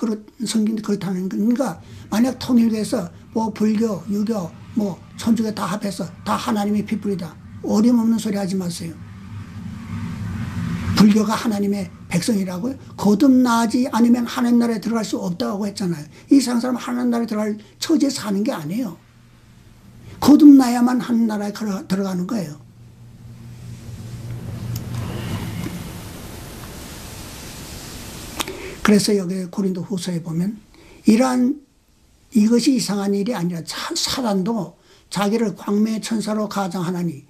성경도 그렇다는 거니까, 만약 통일돼서 뭐 불교, 유교, 뭐 천주교 다 합해서 다 하나님의 핏불이다, 어림없는 소리 하지 마세요. 불교가 하나님의 백성이라고요? 거듭나지 않으면 하나님 나라에 들어갈 수 없다고 했잖아요. 이상 사람은 하나님 나라에 들어갈 처지에 사는 게 아니에요. 거듭나야만 하나님 나라에 들어가는 거예요. 그래서 여기 고린도 후서에 보면 이것이 이상한 일이 아니라 사단도 자기를 광명의 천사로 가장하나니,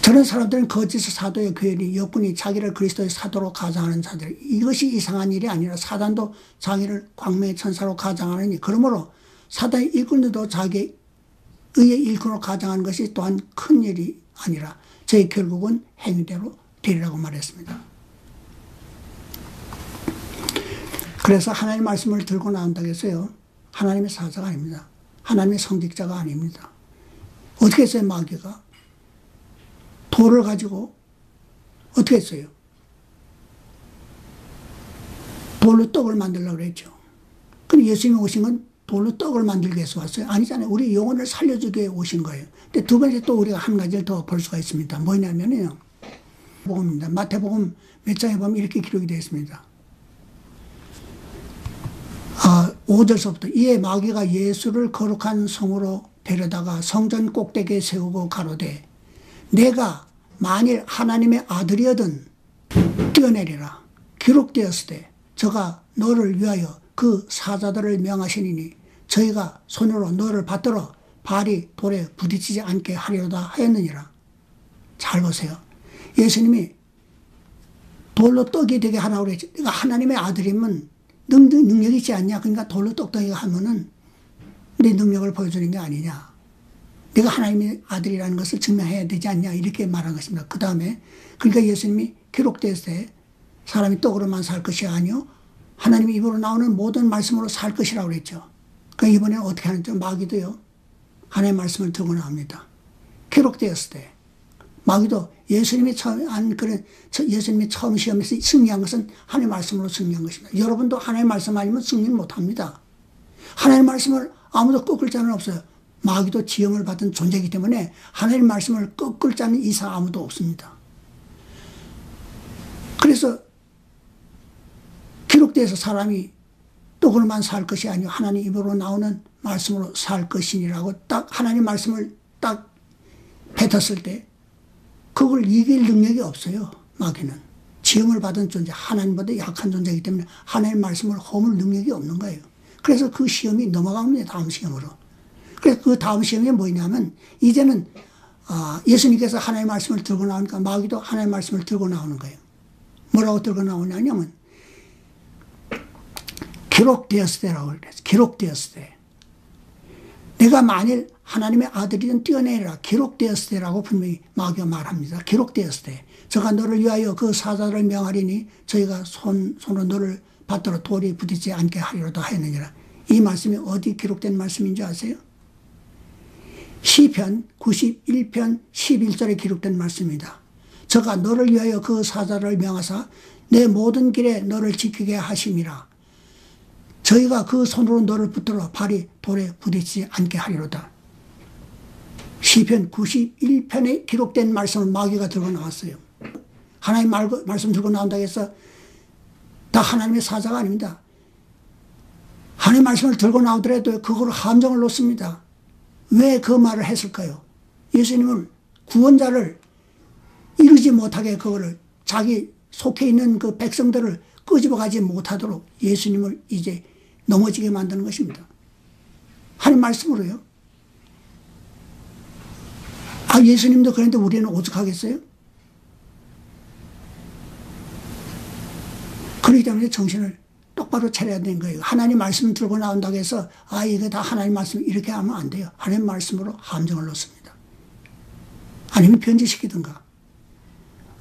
저런 사람들은 거짓 사도의 교회니 역군이 자기를 그리스도의 사도로 가장하는 자들, 이것이 이상한 일이 아니라 사단도 자기를 광명의 천사로 가장하느니, 그러므로 사단의 일꾼들도 자기 의의 일꾼으로 가장하는 것이 또한 큰 일이 아니라 저희 결국은 행위대로 되리라고 말했습니다. 그래서 하나님의 말씀을 들고 나온다고 했어요. 하나님의 사자가 아닙니다. 하나님의 성직자가 아닙니다. 어떻게 했어요? 마귀가 돌을 가지고 어떻게 했어요? 돌로 떡을 만들려고 그랬죠. 근데 예수님이 오신 건 돌로 떡을 만들기 위해서 왔어요? 아니잖아요. 우리 영혼을 살려주기 위해 오신 거예요. 근데 두 번째 또 우리가 한 가지를 더 볼 수가 있습니다. 뭐냐면요, 복음입니다. 마태복음 몇 장에 보면 이렇게 기록이 되어 있습니다. 5절서부터 이에 마귀가 예수를 거룩한 성으로 데려다가 성전 꼭대기에 세우고 가로되 내가 만일 하나님의 아들이거든 뛰어내리라. 기록되었으되 저가 너를 위하여 그 사자들을 명하시니니 저희가 손으로 너를 받들어 발이 돌에 부딪히지 않게 하려다 하였느니라. 잘 보세요. 예수님이 돌로 떡이 되게 하라고 그랬죠. 그러니까 하나님의 아들이면 능력이 있지 않냐. 그러니까 돌로 떡덩이가 하면은 내 능력을 보여주는 게 아니냐. 내가 하나님의 아들이라는 것을 증명해야 되지 않냐. 이렇게 말한 것입니다. 그 다음에 그러니까 예수님이 기록됐을 때 사람이 떡으로만 살 것이 아니요 하나님의 입으로 나오는 모든 말씀으로 살 것이라고 그랬죠. 그러니까 이번에는 어떻게 하는지 마귀도요. 하나님의 말씀을 들고 나옵니다. 기록되었을 때 마귀도 예수님이 처음 시험에서 승리한 것은 하나님의 말씀으로 승리한 것입니다. 여러분도 하나님의 말씀 아니면 승리 못합니다. 하나님의 말씀을 아무도 꺾을 자는 없어요. 마귀도 지형을 받은 존재이기 때문에 하나님의 말씀을 꺾을 자는 이상 아무도 없습니다. 그래서 기록돼서 사람이 떡으로만 살 것이 아니고 하나님 입으로 나오는 말씀으로 살 것이니라고 딱 하나님 말씀을 딱 뱉었을 때 그걸 이길 능력이 없어요. 마귀는 지형을 받은 존재, 하나님보다 약한 존재이기 때문에 하나님 말씀을 허물 능력이 없는 거예요. 그래서 그 시험이 넘어갑니다. 다음 시험으로. 그래서 그 다음 시험이 뭐냐면 이제는 예수님께서 하나님의 말씀을 들고 나오니까 마귀도 하나님의 말씀을 들고 나오는 거예요. 뭐라고 들고 나오냐면 기록되었을 때라고 그랬어요. 기록되었을 때. 내가 만일 하나님의 아들이든 뛰어내리라. 기록되었을 때라고 분명히 마귀가 말합니다. 기록되었을 때. 저가 너를 위하여 그 사자를 명하리니 저희가 손으로 너를 받들어 돌이 부딪히지 않게 하리로다 하였느니라. 이 말씀이 어디 기록된 말씀인지 아세요? 시편 91편 11절에 기록된 말씀입니다. 저가 너를 위하여 그 사자를 명하사 내 모든 길에 너를 지키게 하심이라. 저희가 그 손으로 너를 붙들어 발이 돌에 부딪히지 않게 하리로다. 시편 91편에 기록된 말씀을 마귀가 들고 나왔어요. 하나님 말씀 들고 나온다고 해서 다 하나님의 사자가 아닙니다. 하나님의 말씀을 들고 나오더라도 그거로 함정을 놓습니다. 왜 그 말을 했을까요? 예수님을 구원자를 이루지 못하게 그거를 자기 속해 있는 그 백성들을 끄집어 가지 못하도록 예수님을 이제 넘어지게 만드는 것입니다. 하나님 말씀으로요. 예수님도 그런데 우리는 오죽하겠어요? 그렇기 때문에 정신을 똑바로 차려야 되는 거예요. 하나님 말씀 들고 나온다고 해서 이거 다 하나님 말씀 이렇게 하면 안 돼요. 하나님 말씀으로 함정을 놓습니다. 아니면 변질시키든가.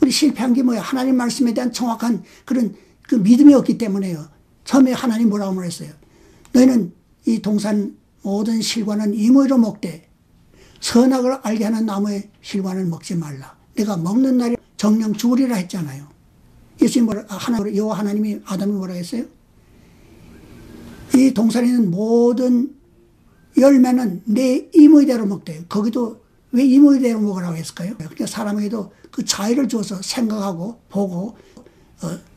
우리 실패한 게 뭐야? 하나님 말씀에 대한 정확한 그런 그 믿음이 없기 때문에요. 처음에 하나님 뭐라고 말했어요? 너희는 이 동산 모든 실과는 이모로 먹되 선악을 알게 하는 나무의 실과는 먹지 말라. 내가 먹는 날이 정령 죽으리라 했잖아요. 예수님 여호와 하나님이 아담이 뭐라 했어요? 이 동산에 있는 모든 열매는 내 임의대로 먹대요. 거기도 왜 임의대로 먹으라고 했을까요? 그러니까 사람에게도 그 자유를 줘서 생각하고 보고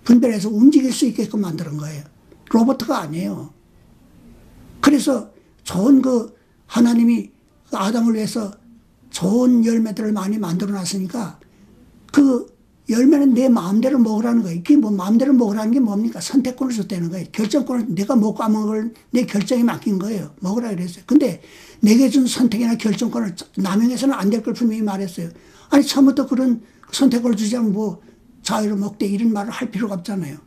분별해서 움직일 수 있게끔 만드는 거예요. 로봇가 아니에요. 그래서 좋은 하나님이 아담을 위해서 좋은 열매들을 많이 만들어 놨으니까 그 열매는 내 마음대로 먹으라는 거예요. 그게 마음대로 먹으라는 게 뭡니까? 선택권을 줬다는 거예요. 결정권을 내가 먹고 안 먹을 내 결정에 맡긴 거예요. 먹으라 그랬어요. 근데 내게 준 선택이나 결정권을 남용해서는 안 될 걸 분명히 말했어요. 처음부터 그런 선택을 주지 않으면 자유를 먹되 이런 말을 할 필요가 없잖아요.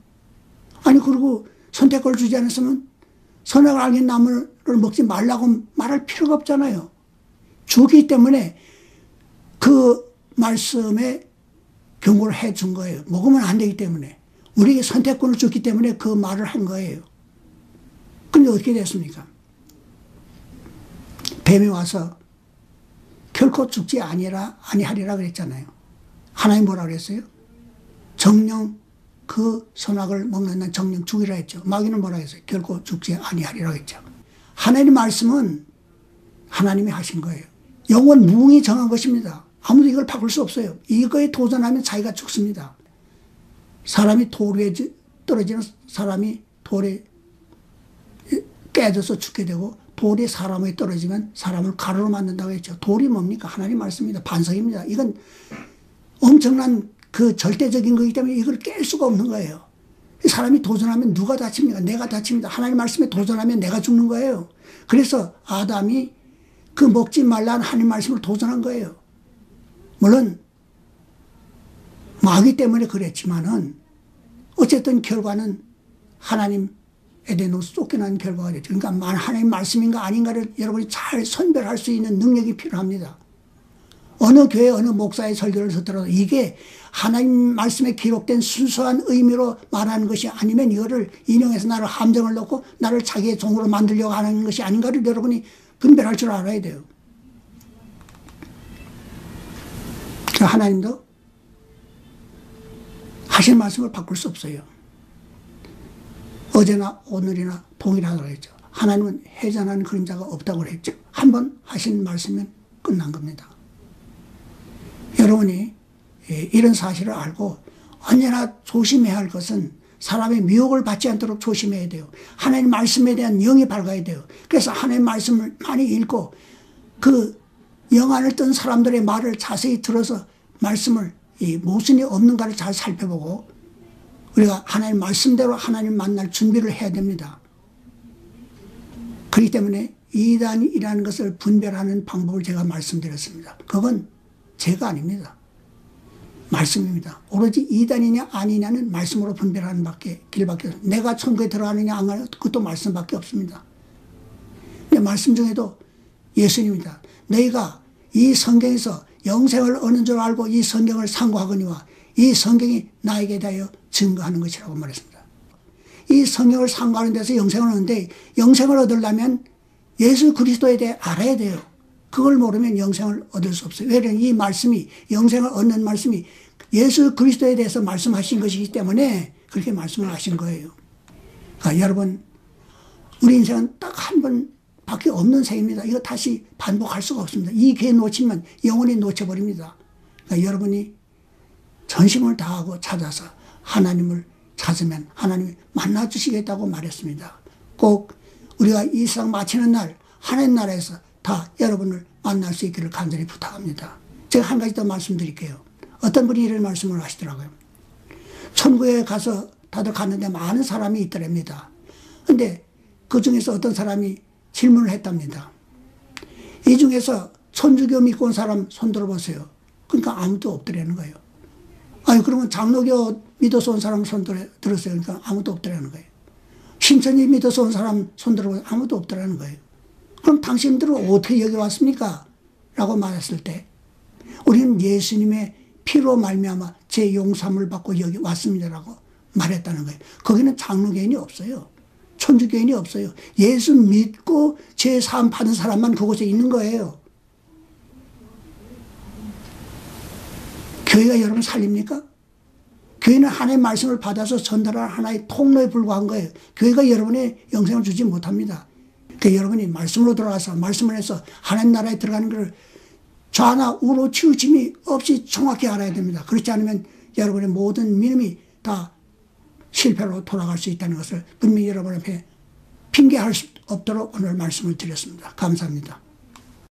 그리고 선택을 주지 않았으면 선악을 알게 나무를 먹지 말라고 말할 필요가 없잖아요. 주기 때문에 그 말씀에 경고를 해 준 거예요. 먹으면 안 되기 때문에. 우리에게 선택권을 줬기 때문에 그 말을 한 거예요. 그런데 어떻게 됐습니까? 뱀이 와서 결코 죽지 아니하리라 그랬잖아요. 하나님 뭐라 그랬어요? 정령 그 선악을 먹는 날 정령 죽이라 했죠. 마귀는 뭐라 했어요? 결코 죽지 아니하리라 했죠. 하나님의 말씀은 하나님이 하신 거예요. 영원 무궁이 정한 것입니다. 아무도 이걸 바꿀 수 없어요. 이거에 도전하면 자기가 죽습니다. 사람이 돌 위에 떨어지는 사람이 돌에 깨져서 죽게 되고 돌이 사람에 떨어지면 사람을 가루로 만든다고 했죠. 돌이 뭡니까? 하나님 말씀입니다. 반석입니다. 이건 엄청난 그 절대적인 거기 때문에 이걸 깰 수가 없는 거예요. 사람이 도전하면 누가 다칩니까? 내가 다칩니다. 하나님 말씀에 도전하면 내가 죽는 거예요. 그래서 아담이 그 먹지 말라는 하나님 말씀을 도전한 거예요. 물론 마귀 때문에 그랬지만은 어쨌든 결과는 하나님 에덴으로 쫓겨난 결과가 됐죠. 그러니까 하나님 말씀인가 아닌가를 여러분이 잘 선별할 수 있는 능력이 필요합니다. 어느 교회 어느 목사의 설교를 듣더라도 이게 하나님 말씀에 기록된 순수한 의미로 말하는 것이 아니면 이거를 인용해서 나를 함정을 넣고 나를 자기의 종으로 만들려고 하는 것이 아닌가를 여러분이 분별할 줄 알아야 돼요. 하나님도 하신 말씀을 바꿀 수 없어요. 어제나 오늘이나 동일하다고 했죠. 하나님은 해전하는 그림자가 없다고 했죠. 한번 하신 말씀이면 끝난 겁니다. 여러분이 이런 사실을 알고 언제나 조심해야 할 것은 사람의 미혹을 받지 않도록 조심해야 돼요. 하나님 말씀에 대한 영이 밝아야 돼요. 그래서 하나님 말씀을 많이 읽고 그 영안을 뜬 사람들의 말을 자세히 들어서 말씀을 모순이 없는가를 잘 살펴보고 우리가 하나님 말씀대로 하나님 만날 준비를 해야 됩니다. 그렇기 때문에 이단이라는 것을 분별하는 방법을 제가 말씀드렸습니다. 그건 제가 아닙니다. 말씀입니다. 오로지 이단이냐 아니냐는 말씀으로 분별하는 길밖에 없습니다. 내가 천국에 들어가느냐 안 가느냐 그것도 말씀밖에 없습니다. 근데 말씀 중에도 예수님입니다. 너희가 이 성경에서 영생을 얻는 줄 알고 이 성경을 상고하거니와 이 성경이 나에게 대하여 증거하는 것이라고 말했습니다. 이 성경을 상고하는 데서 영생을 얻는데 영생을 얻으려면 예수 그리스도에 대해 알아야 돼요. 그걸 모르면 영생을 얻을 수 없어요. 왜냐하면 이 말씀이 영생을 얻는 말씀이 예수 그리스도에 대해서 말씀하신 것이기 때문에 그렇게 말씀을 하신 거예요. 그러니까 여러분 우리 인생은 딱 한 번밖에 없는 생입니다. 이거 다시 반복할 수가 없습니다. 이 기회 놓치면 영원히 놓쳐버립니다. 그러니까 여러분이 전심을 다하고 찾아서 하나님을 찾으면 하나님이 만나주시겠다고 말했습니다. 꼭 우리가 이 세상 마치는 날 하나님 나라에서 다 여러분을 만날 수 있기를 간절히 부탁합니다. 제가 한 가지 더 말씀드릴게요. 어떤 분이 이런 말씀을 하시더라고요. 천국에 가서 다들 갔는데 많은 사람이 있더랍니다. 근데 그 중에서 어떤 사람이 질문을 했답니다. 이 중에서 천주교 믿고 온 사람 손 들어보세요. 그러니까 아무도 없더라는 거예요. 아니 그러면 장로교 믿어서 온 사람 손 들었어요. 그러니까 아무도 없더라는 거예요. 신천지 믿어서 온 사람 손 들어보세요. 아무도 없더라는 거예요. 그럼 당신들은 어떻게 여기 왔습니까? 라고 말했을 때 우리는 예수님의 피로 말미암아 제 용서함을 받고 여기 왔습니다라고 말했다는 거예요. 거기는 장로교인이 없어요. 천주교인이 없어요. 예수 믿고 죄 사함 받은 사람만 그곳에 있는 거예요. 교회가 여러분 살립니까? 교회는 하나님의 말씀을 받아서 전달할 하나의 통로에 불과한 거예요. 교회가 여러분의 영생을 주지 못합니다. 그러니까 여러분이 말씀으로 돌아가서 말씀을 해서 하나님 나라에 들어가는 것을 좌나 우로 치우침이 없이 정확히 알아야 됩니다. 그렇지 않으면 여러분의 모든 믿음이 다 실패로 돌아갈 수 있다는 것을 분명히 여러분 앞에 핑계할 수 없도록 오늘 말씀을 드렸습니다. 감사합니다.